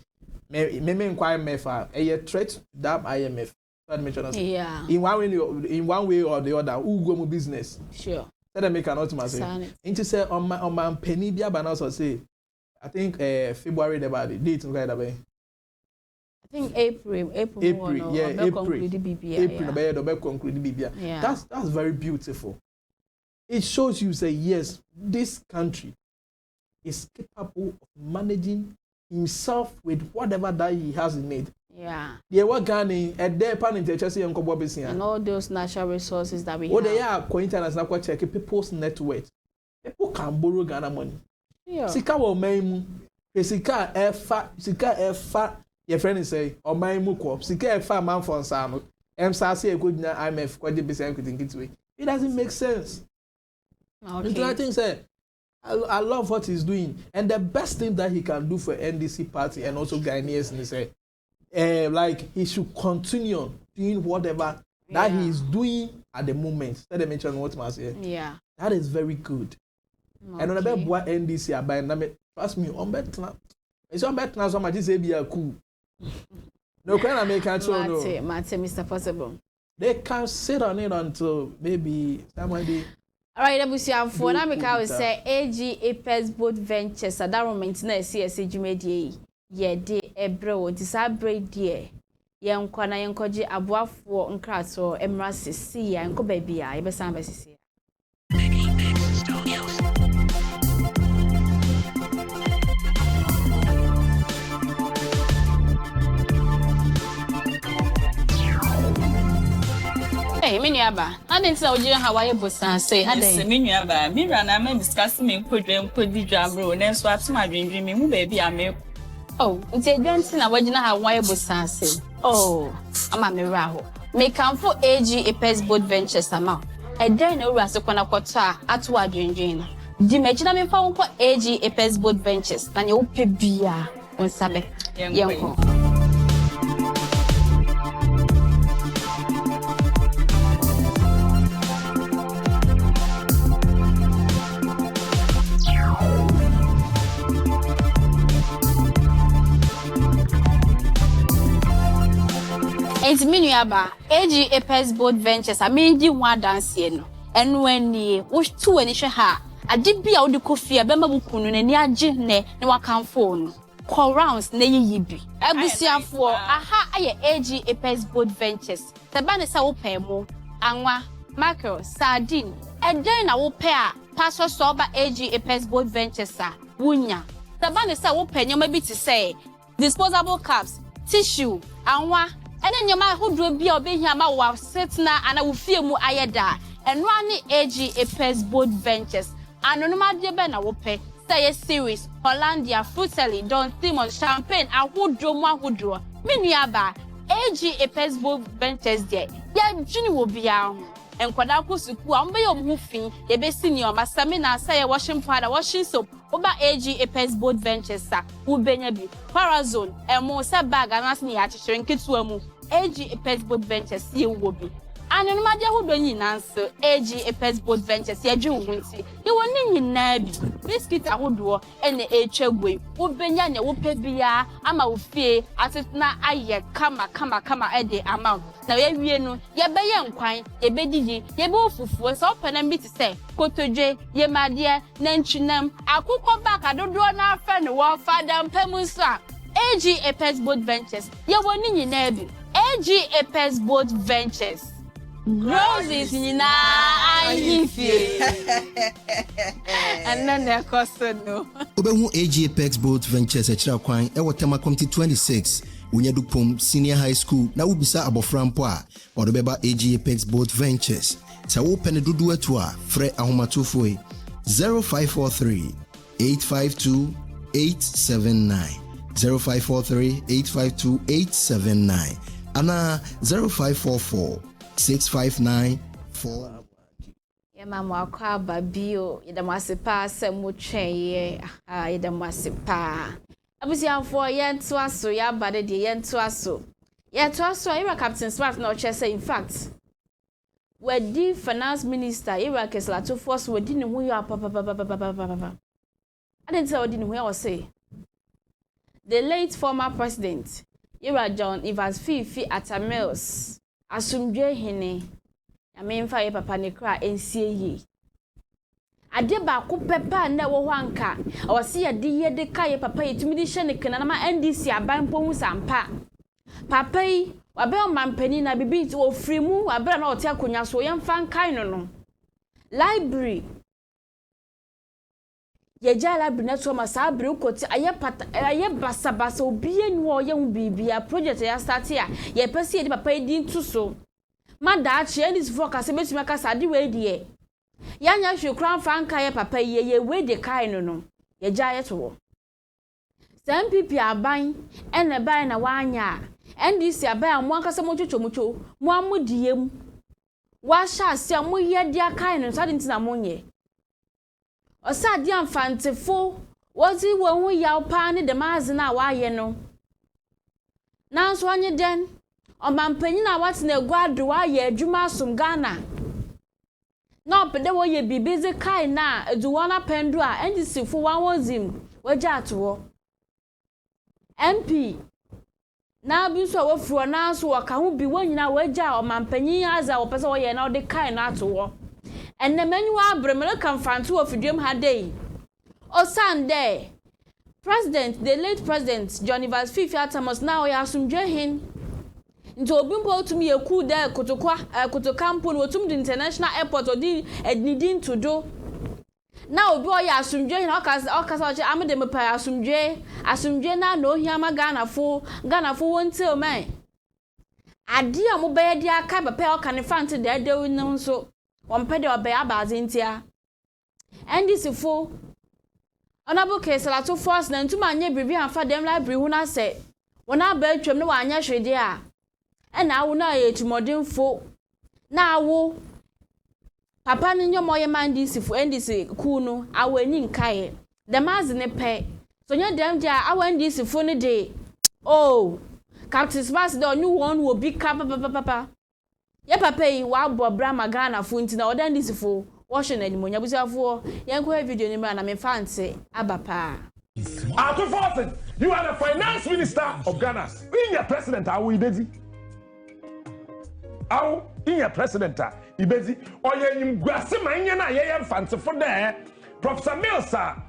me nkwa IMF a threat that IMF. So I mention na say. Yeah. In one way or the other who go mo business. Sure. That make an ultimate say. Nti say on man penny bi aba na so say I think February the date no kind of I think April, yeah, April. April, conclude BBA. Yeah. That's very beautiful. It shows you say yes, this country is capable of managing himself with whatever that he has in it. Yeah. They were Ghana at their pan in Chelsea and Kobo Bessia. And all those natural resources that we have. What they are coincident as I check people's net worth. People can borrow Ghana money. Yeah. Sika will maimu. Sika F your friend say, or maimu co. Sika F man for Sano. MSA a good IMF, quite the business equity. It doesn't make sense. Okay. I think say I love what he's doing, and the best thing that he can do for NDC party and also Ghanaians is say, like he should continue doing whatever that he is doing at the moment. Let me mention what I say. Yeah, that is very good. Okay. And on the what NDC are buying, trust me, on better. It's on better now. So much is a cool. No, can I make it so? No, Mr. Possible. They can sit on it until maybe somebody. All right, for now, I will say AG Apex Boat Ventures. That moment na CSA Jumedi. Ye de ebro. This a break dear. Ye unkwana yenkoji abuafo nkraso emra sisi ya nko baby ya. Ibe samba sisi. Hey, Minyaba, I didn't tell you how I was say, I didn't. Minyaba, Mira, and I discussing me put the drum roll, and swap my dreaming, baby. I may. Oh, it's a dancing. I wasn't how I was say. Oh, I'm a miracle. Make come for AG Apex Boat Ventures amount. I don't know Rasokona Kota at what dream. The imagine me found for AG Apex Boat Ventures, and you pay beer on Sabe. Young. It's Minyaba, AG Apex Boat Ventures. I mean, you want dance here. And when you wish to any ha, I did be out the coffee, a bema bukunu, and ya jine, no one can phone. Call rounds, nay yibi. I will see for aha, I AG Apex Boat Ventures. The banners are open more, angwa, mackerel, sardine, and then I will pair. Pastor Soba AG Apex Boat Ventures, sir. Wunya. The banners are open, you may be to say disposable cups, tissue, angwa. And then your man who do be obey him about sitting and I will feel more ayada and running AG Apex Boat Ventures. And no matter the banner will pay, say a series, Hollandia, Frutely, Don Simon, Champagne, and who do one who do. Minyaba, AG Apex Boat Ventures there. Yeah, Jimmy will be out. And Quadaku Suku, I'm by your moving, the best senior, Massamina, say a washing powder, washing soap. Over AG Apex Boat Ventures, sir, who benyabi, Parazone, and more bag and ask me at shrink it to a move. AG Apex Boat Ventures, see will be. And no matter who don't you answer, AG Apex Boat Ventures, ya Jew Wincy. You want in Nabby, biscuit a wood door, and the HW, who benya, who pay beer, I'm a fear, as if now I come at the amount. Now, you know, ya bay young quine, ye beddy, ye both was open and me to say, Koto J, ye my dear, Nanchinam, I could come back, I don't draw now, friend, war, father, and Pemusa. AG Apex Boat Ventures, ye want in Nabby. AG Apex Boat Ventures. Roses in and then they're costed no. Obehu AG Apex Boat Ventures a chira kwan e wotema committee 26 Unyadupom Senior High School na ubisa aboframpo a odobeba AG Apex Boat Ventures. Sa wo pene dudu etu a fre ahomatofo 0543 852 879 0543 852 879 ana 0544 659 4. Yeah, Mamma Quaba Bio, Yedamasipa, Samuche, Yedamasipa. I was young for yen to us, so ya bade the yen to us so. Yet to us, so Iraq Captain Smart, no chess, in fact. Where the finance minister, Iraq is like to force, we didn't who you are, papa. I didn't tell you who I was say. The late former president, Iraq John Evans Fifi at a Mills. Asumdwe hene ya memfa ye papa ne kra ensie yi ade ba ko pepa na wo hwanka awose ye de ka ye papa ye tumi di hye ne kana na ma NDC aban pomu sampa papa yi wabe o mampani na bibi ti wo frimu abra na ote akonya so ye mfa nkai no library ye jala bineto ma sa bre ukoti aye basa obi enu oye hu bibia project ya start ya ye pese ye papa di ntu so ma da che any focus betumi aka sa de we die ya nya hwe kran fanka ye papa ye we de kai no ye jaye to Some people aban ene ban na wanya NDC aban amu akasa mo chochomucho mo amudiem wa sha ase mo ye dia kai no so de ntina mo nye osa de amfantefo wozi wo hu yaw pa ne de mazi na wa ye no nanso anye den o mampanyi na wat na guado wa ye adwuma som Ghana na opede wo ye bibize kai na eduwana pendu a NDC fo wan wozim waja atwo MP na bi so wofuro na so waka hu bi wanyina waja o mampanyin aza wo pese wo ye na de kai na atwo enne manyiwa abremele kan fanto of dwem ha dey o Sunday president the late president John Evans Fifi Atamos now ya asumdwe hin nti obi mpo tumi yeku de kotokampo no tum the international airport odi ednidin to do na obi oya asumdwe hin okasa oche amede mepa asumdwe na no hiama Ghana fo wonte o man ade a mo be de aka bepa oka ne fante de adewu no so wompede obe abaze ntia NDC fo Honorable Kesalato force na ntuma anye bibi anfa dem library hu na se wona ba atwam ne wanya hwede a na awu na ye tumodinfo na awu papa ne nyomo ye mandisi fo NDC ku no awani nkae the mazi ne pe so nya dem dia awu NDC fo ne de oh Captain Spas de onyu won wo bi ka papa ye papa yi wa bobra magana fo nti na oda NDC fo washing any monya busiafo yenko video ni mra na me fancy abapa Ato Forsen, you are the finance minister of Ghana. In your president, are we busy? Aw, in your president, ibezi. Oye imgrasi manya na ye fancy for there. Professor Milsa.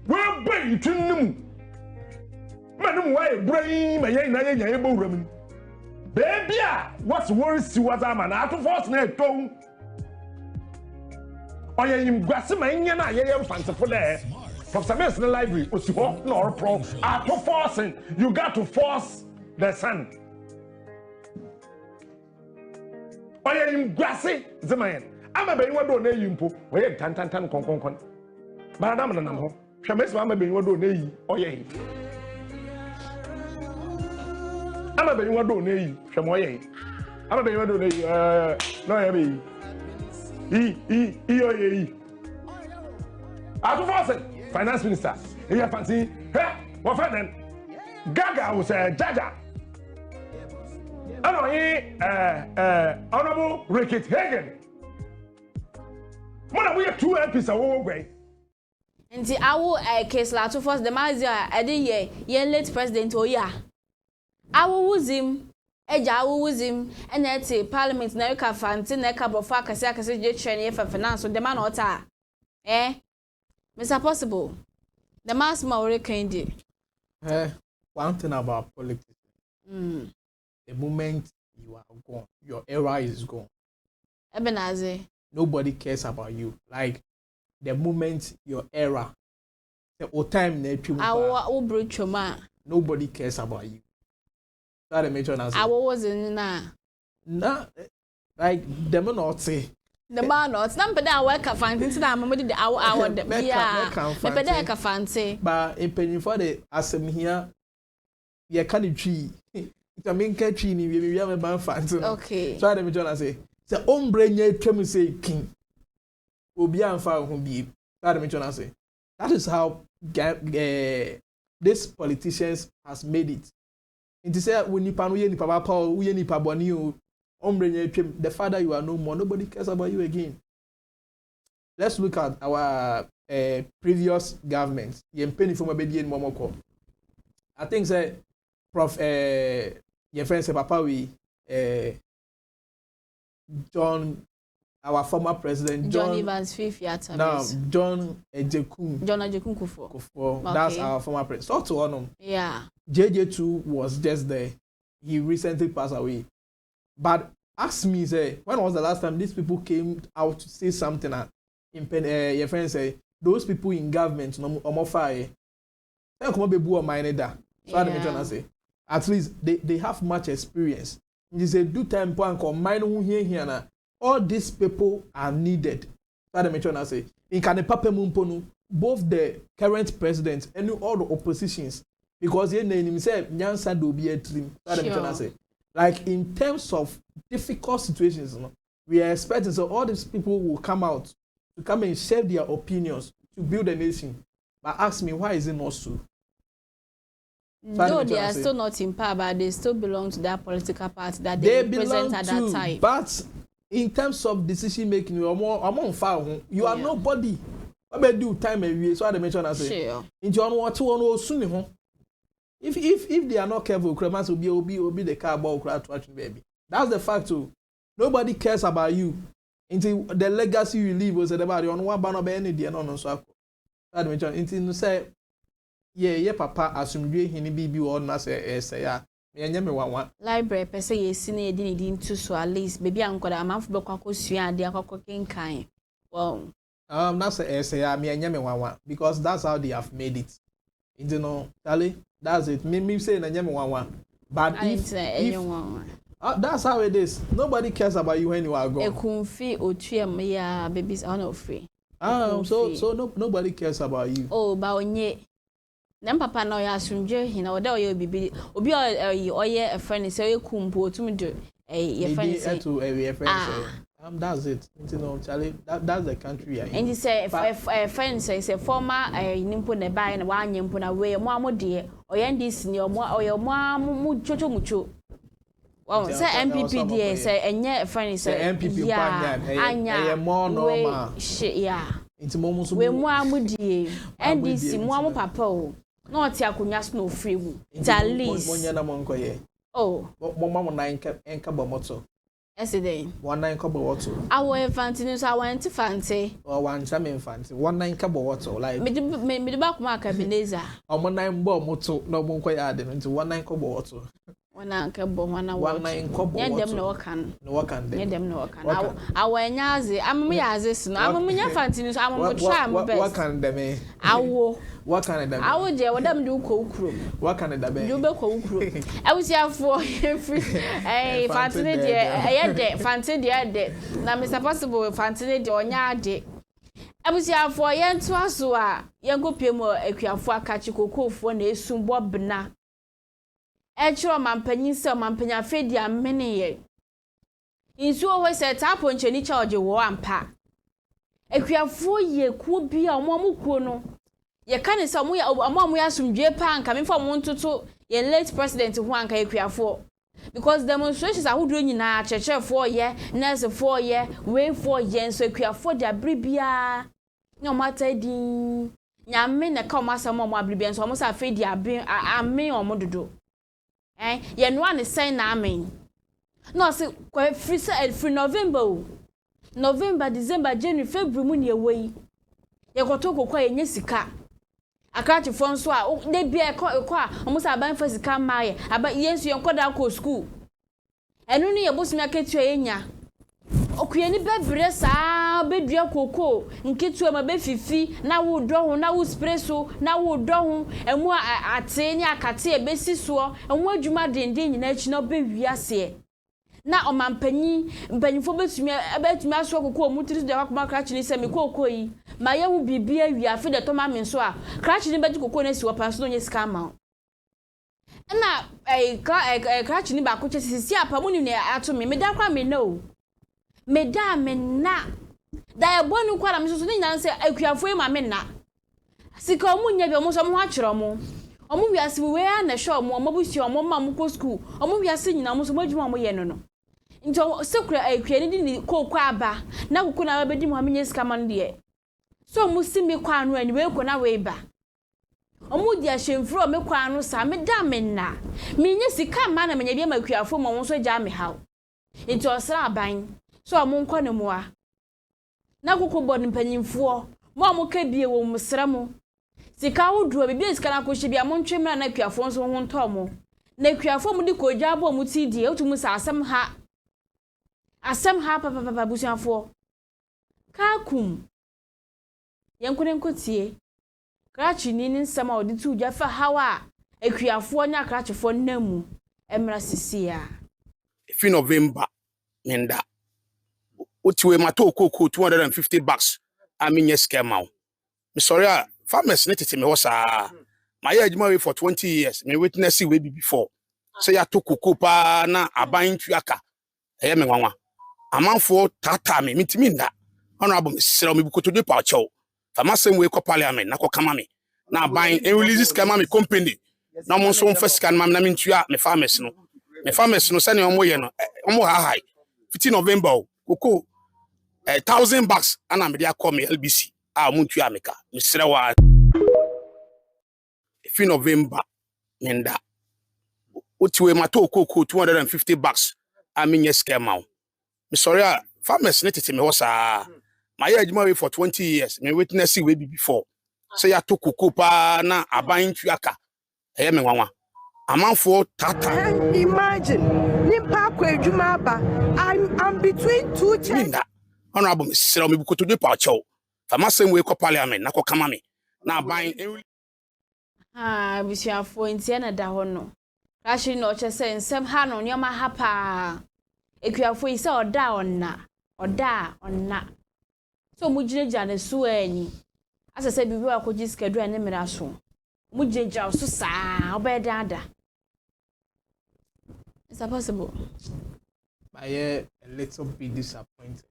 Where be you tunu? Manum why brain my na ye bo ram. Baby, what's worries you was a man Ato Forsen e ton. Oye imgrasi manya na ye fancy for there. Professor Mills in the library, no pro. After forcing, you got to force the sun. Oh, yeah, you grassy, the man. I'm a baby, what do you impo? Oh, yeah, tan con. Madame, and I'm home. Shames, I'm a baby, what do you? Oh, yeah. I'm a baby, what do you? Shamoye. I'm a baby, what do you? No, I mean, After forcing. Finance minister, here fancy, hey, what for then? Gaga was a jaja. Honorable Rickett Hagen. What are we 2 MPs away? Nti awu case la to force the mazia ede ye late president oya. Awu wuzim eja awu wuzim enete parliament na ka fanti na ka brofa akase je trene ye finance the man ota. Mr. Possible, the mass Maori candy. One thing about politics. The moment you are gone, your era is gone. Ebenazi. Nobody cares about you. Like the moment your era, the old time nobody cares about you. That I mentioned as I was in nah, like them not say. The man not number that work a fancy that I'm the hour the yeah the pedeka fancy but in penny for the asem here you can't tree it's a main tree we have a ban fancy okay so let me just say the ombre nye twem say king obi amfa ho bi let me just say that is how these politicians has made it it is say when nipa no ye nipa ba pa wo ye nipa boni o the father you are no more, nobody cares about you again. Let's look at our previous governments. I think say Prof. Your friend say Papa we John, our former president John Evans Fifi Atamos. Now John Ejekun. John Ejekun Kufo. Okay. That's our former president. Talk to one. Yeah. JJ2 was just there. He recently passed away. But ask me, say, when was the last time these people came out to say something? Your friend say, those people in government no omofae e come be bu o mine da so I dey try to say at least they have much experience it is a do time point come mine who here na all these people are needed so I dey try to say in can papa mumponu both the current president and all the oppositions because he name himself nyansa do be a dream so I dey try to say like in terms of difficult situations we are expecting so all these people will come out to come and share their opinions to build a nation. But ask me, why is it not so? No, they are still not in power, but they still belong to that political party that they represent at that time. But in terms of decision making, you are more among far. You are nobody. What about do time every so I mention I say. Sure. Into on what one soon. If they are not careful, Kremas will be the car ball crowd watching baby. That's the fact too. Nobody cares about you. Into the legacy you leave was about you on one banner by any day no so. I mention into say yeah papa assume hini bibi or na say ya me nyame wanwa library pese YESEE na edi need into so at least baby ankoda amanfo be kwakọ sua ade akọkọ kenkan wow na say ya me nyame wanwa because that's how they have made it you know Charlie that's it me say na nyame wanwa but if that's how it is nobody cares about you when you are gone ekunfi otuem ya babies are not free so nobody cares about you oh ba onye na papa na ya asumdwe hina oda oye bibi obi oye a friend say ekumpo otum do your friend say to a friend say that's it you know Charlie that's the country we are in and he say if friend say former nimpo na buy na wa nyimpo na we mo amode oye ndis ni mo chocho mucho wow say MPP there say enye friend say MPP anya more normal yeah inti mo so we mo amudie ndc mo am papa o na oti akonya so no free wu at least mo nya na mo nkoye oh mo mama na enka bomoto yesterday one nine kobo water awo infantino so awanti fante or one chame infant one nine kobo water like me ba kuma kabineza omo nine bo moto na mo nkoye ade nti one nine kobo water wana nke bo wana one nine kobo water dem na wakan dem dem na wakan awo nyaze ammu yaze sino ammu nya fantino so ammu try am best wakan dem awo wakan dem awo je wadam de ukọ ukro wakan dem du be ko ukro awusiafo free fantino de fantino de na Mr Possible fantino de onya ade abusiafo yentu aso a yenkopiem akuafo akachi kokofo na esumbo bna echiro mampanyin se mampanya fedi amene ye insuo ho se tapo ncheni cha oje wo ampa akuafo ye ku bia omomukuo no ye kan se omo ya asumdwe pa anka memfa mo ntoto ye late president ho anka akuafo because demonstrations ahudro nyina chechefo ye nurse for ye way for ye nso akuafo dia bribia no matter din nyame na ka o masamo mo abribia nso o mo sa fedi amen o mo dodo ye no an say na amen no say free November December January February mu ne wei ye koto kokwa ye nyesika akachi fon so a de bia kwa o mo sa ban fa sika maye aba yensu ye nkoda ko school enu ne ye bosumi aketua ye nya okuye ni bebre saa bedua koko nketua ma be fifi na wo do ho na wo espresso na wo do ho emu ate ni akate e besi so emu adwuma denden nyina chi na be wiase na mpanyimfo betumi aso koko mu tiri de akoma krachi ni se me koko yi ma ye wu bibia wi afi de to ma me so a krachi ni beti koko na si wo pan so no nye scam na krachi ni ba ko chesisi apa mu ni ne ato me da kwa me no meda me na da ebonu kwara me so ni nyan se akuafo e ma me na sika omu nya bi omu so mo akiro mo omu wiase we na show mo mabusi omu ma mo ko school omu wiase nyina mo so madwuma mo ye no nto sekura akua ni di kokwa aba na kokko na abedi mo amenye sika man de so mu simi kwa anu ani we ko na we ba omu di ahemfuro me kwa anu sa me da me na me nye sika ma na me nya bi ma akuafo mo so ja me haw nto osra aban so amu nkwa ne moa na kokko bod mpanyimfo mo ka bie wo msra mo sika woduro bibia sika na kohye bia mo ntwemra na akuafo nso ho nto mo na akuafo mo di kodwa abo mo ti die otumu sa asem ha papa busuafo ka kum Yankune nkotie. Krachi ni nsɛm a ɔde tu gya fa hawa akuafoɔ nya krachifoɔ namu emra sisia. If in November menda utiwe mato koko $250 aminye scam out. Me sorry farmers need to me hosa. My age for 20 years. Me witness it before. Say ya to koko pa na abayin tuaka. Eye me nwanwa. Amanfo tata me mitimi nda. Honorable me sell me buko to do pa chow. Farmers we ko parliament na ko kama me. Na abayin and release scam me company. Na mo so first scan mam na me ntua me farmers no. Me farmers no send omo ye no. Omo high. 15 November koko $1,000 ana me dia call me LBC. Ah muntu ameka. Me srewa. If in November menda utiwe mato koko $250 aminye scam out. Me sorry farmers need to me hosa. My age for 20 years. Me witness it before. Say ya to koko pa na abayin tuaka. Eye me nwanwa. Amanfo tata. Imagine nimpa kwa adwuma aba. I'm between two chairs. Honorable me sell me buko to do pa chow. Farmers we ko parliament na ko kama me. Na abayin bisuafo ntia na da ho no. Rashi no chese nsem ha no nyoma ha pa. Ekuafo yi se oda onna. So mujinja ne so anyi. Asese bibi wa ko jiskadu ane mira so. Mujinja so saa obedada. Is that possible? I am a little bit disappointed.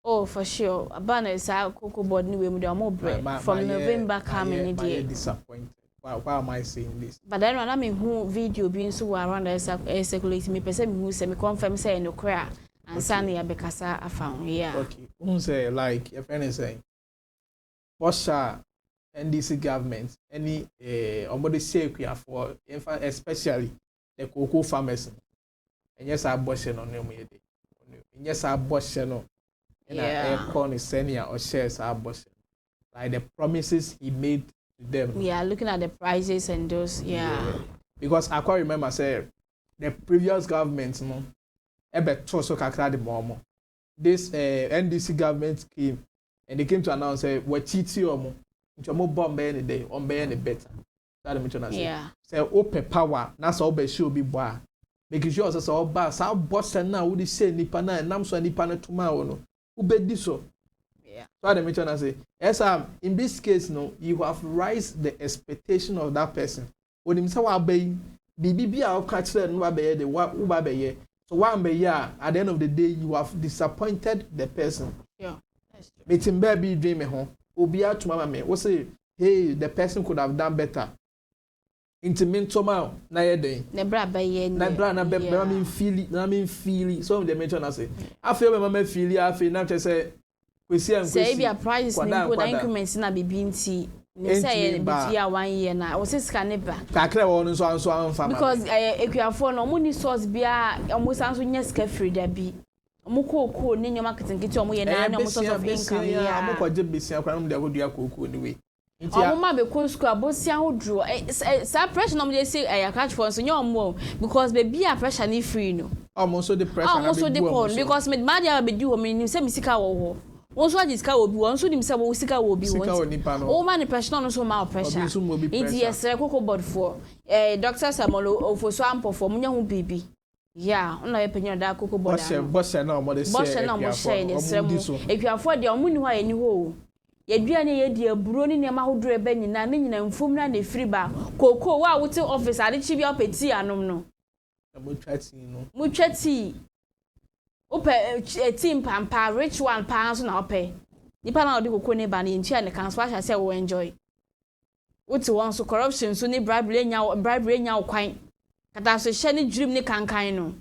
Oh, for sure. Abana is a cocoa board new with the mobile from November coming. I am disappointed. Why am I saying this? But then when I mean who video being so around circulating me, person who say me confirm say no cry and Sunny Abekasa I found. Yeah. Okay. Who say like your friend is saying? What's NDC government? Any somebody say for especially the cocoa farmers. And yes, I bought on them. Yes, I bought no. Corn is senior or shares are boss. Like the promises he made to them. Yeah, looking at the prices and those, yeah. Because I can't remember say the previous government, no, so kakra the more. This NDC government came and they came to announce say we're cheating or more bomb any day, on any better. That yeah. Say open power, that's all be should be boy. Because you also saw boss, our boss and now would say nipa na nam so nipa na tomorrow no. Ubedi so. Yeah. So the mention I say, yes, in this case, no, you have raised the expectation of that person. When him say what be, BBB are catch no wabe the wabe. So one be at the end of the day, you have disappointed the person. Yeah. Meeting baby dream home. Ubia to mama me. We say, hey, the person could have done better. Intimate tomorrow, na ye day. Nebra be ye. Nebra na be I mean feel. So the mention I say. I feel mama feel. I feel now just say. Say be a price ni go increments na bibi nti. Me say be ya 1 year na. O se sika ne ba. Kakra won so anso anfa. Because ekuafo no mo ni source bia omo sanso nya sika free da bi. Omo kokoo ni nyoma ketenkete omo ye na omo source of income ya. Omo kwaje besia kwa no de godua kokoo ni we. Mama be ko school abosia hodro sa pressure no dey say catch for so nyom because baby a pressure ni free no almost the pressure almost the call because me madia be do me say me sika wo won so sika wo bi won so dim say wo sika wo bi won o man pressure no so ma pressure it yes koko board for Dr. Samolo ofoso ampo for munya hu bibi yeah ona ye penyo da koko board boss na mo dey say boss na mo share dey sremo ekwafo de omuni ho ani ho Yedwane yedi aburo ni nema hodro ebe nyina ne nyina mfum na ne free ba koko wa wote office ade chi bi opeti anom no mutwati ope team pampa rich one pa so na ope nipa na odi koko ne ba ne ntia ne kan so ahia se wo enjoy wote won so corruption so ne bribery nya okwan kata so hye ne dream ne kankan no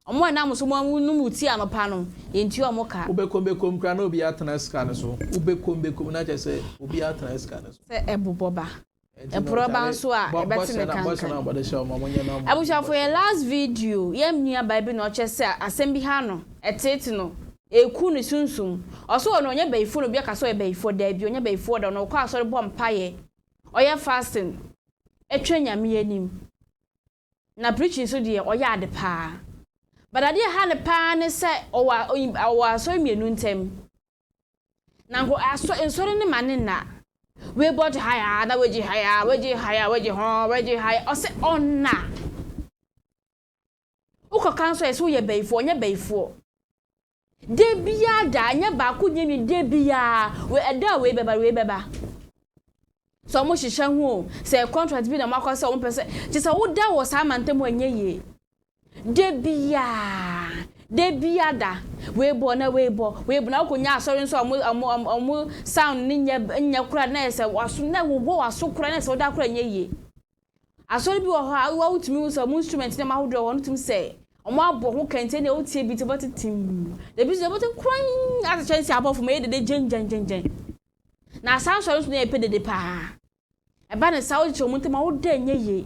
omo na muso mo numu ti anopa no enti omo ka ubekom kra na obi atana ska ne so ubekom na chese obi atana ska ne so se ebuboba eproba nso a ebeti ne kankan abusha for your last video yem nia bible no chese asem bi ha no etete no eku ne sunsum oso no onye baifo no bi aka so e baifo da bi onye baifo da no kwa so bo mpaye oya fasting etwa nyame anim na preaching so de oya ade pa but ade ha ne pa ne se owa so mienu ntem Nango aso ensori ne mane na. We bought higher, na we higher, we higher. O se onna. Uko kanso eso ye beifo, nya beifo. De bia da nya ba ko nyemi de bia we eda we beba. So mo hihye hu say contract bi na makwase o mpese ti say wo da wo sa mantem anye ye. De bia da we bo na ko nya asori nso omo sound ni nya kura na ese waso na wo waso kura na ese wo da kura anye ye. Asori bi wo ha wo utumi wo so mo instrument na ma hodo wo ntum say omo abo ho kente na o tie bi te botetim de bi ze botem kran as chance abofo me de jen na sound so na epe de pa e ba na sawo chi omo ntem wo da enye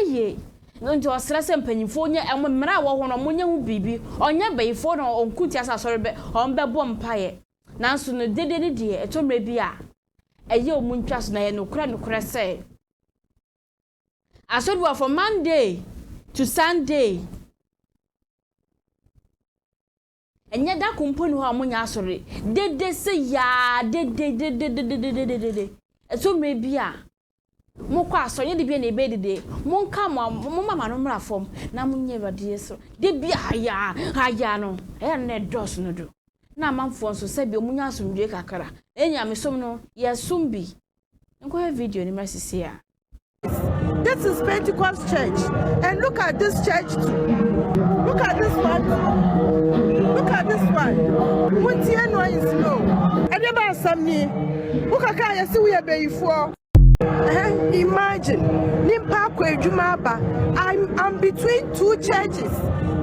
ye nti osrese mpanyimfo nya mmara wo ho no mo nya hu bibi onya bayifo no onkuti asa asori be on be bom paye nanso no de etomre bi a eye omu ntwa so na ye no kura say asori wa from Monday to Sunday enye da kumponi ho amunya asori de se ya de etomre bi a mo kwa asori de bi na ebe de mo nka mo mama no mra fom na mo nye bade so de bi haya no e na dos no do na manfo so se bi omunya asomdwe kakara enya mesom no ye sumbi nko he video ni masisi a. This is Pentecost Church, and look at this church too. Look at this one. Look at this one. Muntie no is no. Edeba samni. Ukaka yesi we be for. Imagine, I'm between two churches.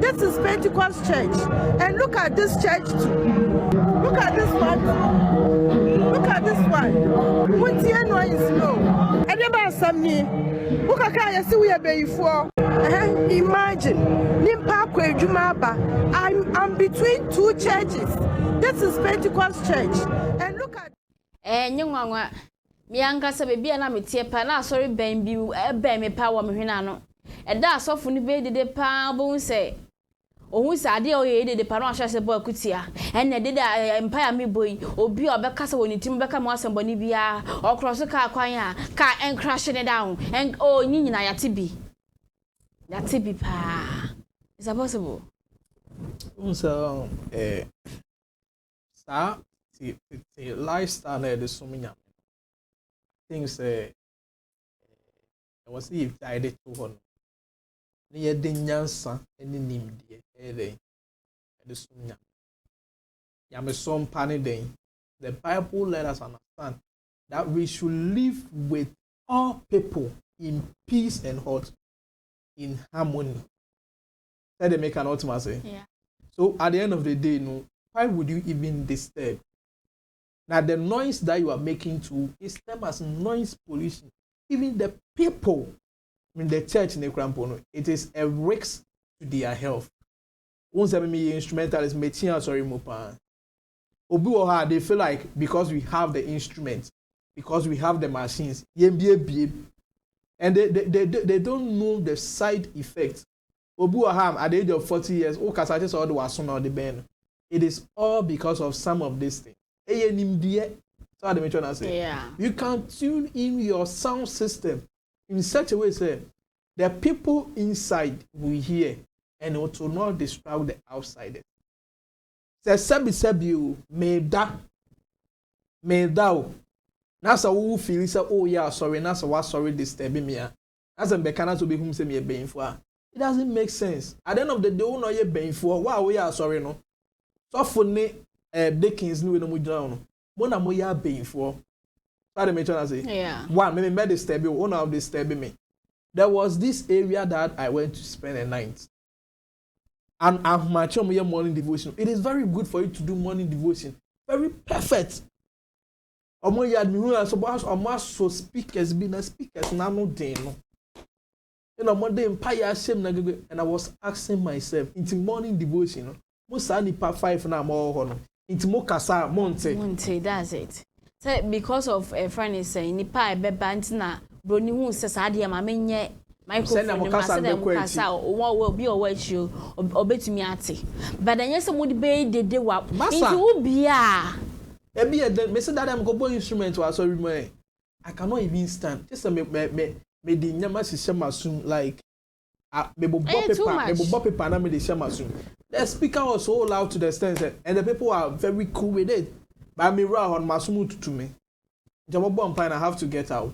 This is Pentecost Church, and look at this church too. Look at this one. Look at this one. Muntie no is no. Edeba samni. Ukaka yesi we be for. Imagine, I'm between two churches. This is Pentecost Church, and look at. Nyongwa mianga se bebia na metie pa na asori ben bi ben me pa wo me hwena no eda asofo ni be dede pa bo se ohun se ade o ye dede pa na ahya se bo akutia enne dede empire me boy obi obekasa woni tim beka mo asembo ni bia okro so ka kwan a ka en crash ne down en o nyinyina yate bi pa is that possible so sa the lifestyle na de so minya things I was if I did to one near the nyansa any name dear the sunya Yamason Panny Day. The Bible let us understand that we should live with all people in peace and heart, in harmony. That they make an ultimacy. Yeah. So at the end of the day, no, why would you even disturb? Now the noise that you are making to is termed as noise pollution. Even the people in the church in the Krampono, it is a risk to their health. Once me instrumentalist metia sorry mopa. Obi they feel like because we have the instruments, because we have the machines, and they don't know the side effects. Obi at the age of 40 years, all the wason or the band. It is all because of some of these things. So yeah. You can tune in your sound system in such a way that the people inside will hear and it will not distract the outsiders. You may that that's a who feel say oh yeah sorry that's a what sorry disturbing me. That's a mechanic to be whom say me paying for. It doesn't make sense. At the end of the day, who know you paying for? Why we are sorry no? So for ne Dickens knew no down. Mona mo ya paying for. What am I trying to say? Yeah. One, maybe me disturb you. One of disturbing me. There was this area that I went to spend a night. And my morning devotion. It is very good for you to do morning devotion. Very perfect. Omo yard me who are supposed so speakers be na speakers na no den no. You know Monday empire shame na go and I was asking myself into morning devotion no. Mo sa nipa 5 na mo ho no. Into mo kasa monte. That's it. So because of a friend is saying nipa e beba ntina broni hu se sa de ma menye microphone ma se dem kasa o bi o wa chi obetumi ate but then yes mo de be dede wa into wo bia Ebi e me say that I'm go boy instrument was sorry me. I cannot even stand. Just me the nyama system assume like me bo paper na me the system assume. The speaker was so loud to the extent and the people are very cool with it. But me raw on masumu to me. Jamo bomb pine I have to get out.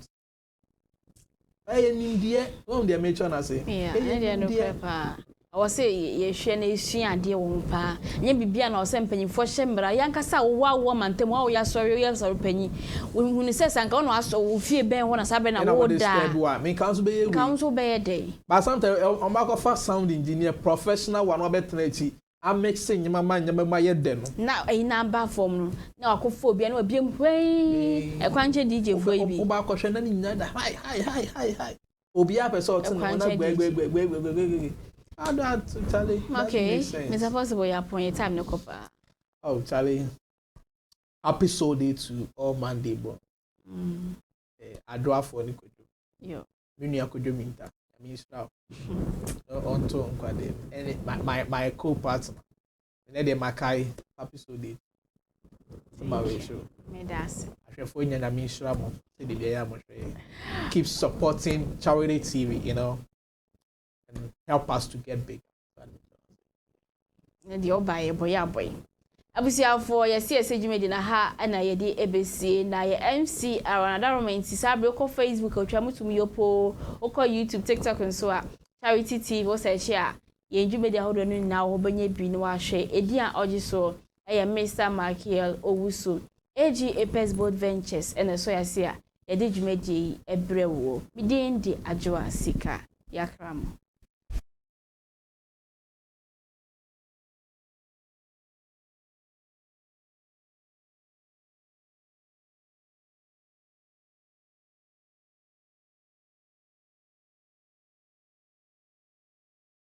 Hey in India, one the major na say. Yeah, no paper. I was say ye hwe na esua ade wo pa. Nya bibia na o se mpanyimfo hye mbra. Yankasa wo mantem wo ya sori ye sori panyi. Wo ni se sanka wo no aso wo fie ben wo na sabe na wo da. Me council be ye. Council be ye dey. But sometimes on back of sound engineer professional one obetra echi. I make sing nyama ye de no. Na number form no. Na akofo obi na obi empwe. E kwanche DJ fo ibi. Wo ba kohwe na ni nyada. Hi. Obi a person ot na gbe. How that Charlie? Okay, Mr. Possible, you appoint time no copper. Oh, Charlie. Happy Sunday to all Monday, bro. I draw for the kudu. Yo. Mini akudu minta. I mean, now. On to unkwade. And my co-partner. And then Makai. Happy Sunday. My way show. Me das. I should phone you and I mean, sure, keep supporting Charity TV, you know. And help us to get big. The obaye boy. Abusia for YESEE dwumedi na ha na ye de ebesi na ye MC around government sabre ko Facebook otwa mutum yopo oko YouTube TikTok nso a Charity TV o se share ye dwumedi ahodo no na wo banya bi no ahwe edi a ogiso eye Mr. Michael Owusu AG Apex Board Ventures and so YESEE a ye de dwumedi ebrewo bidin di adwoa sika yakram.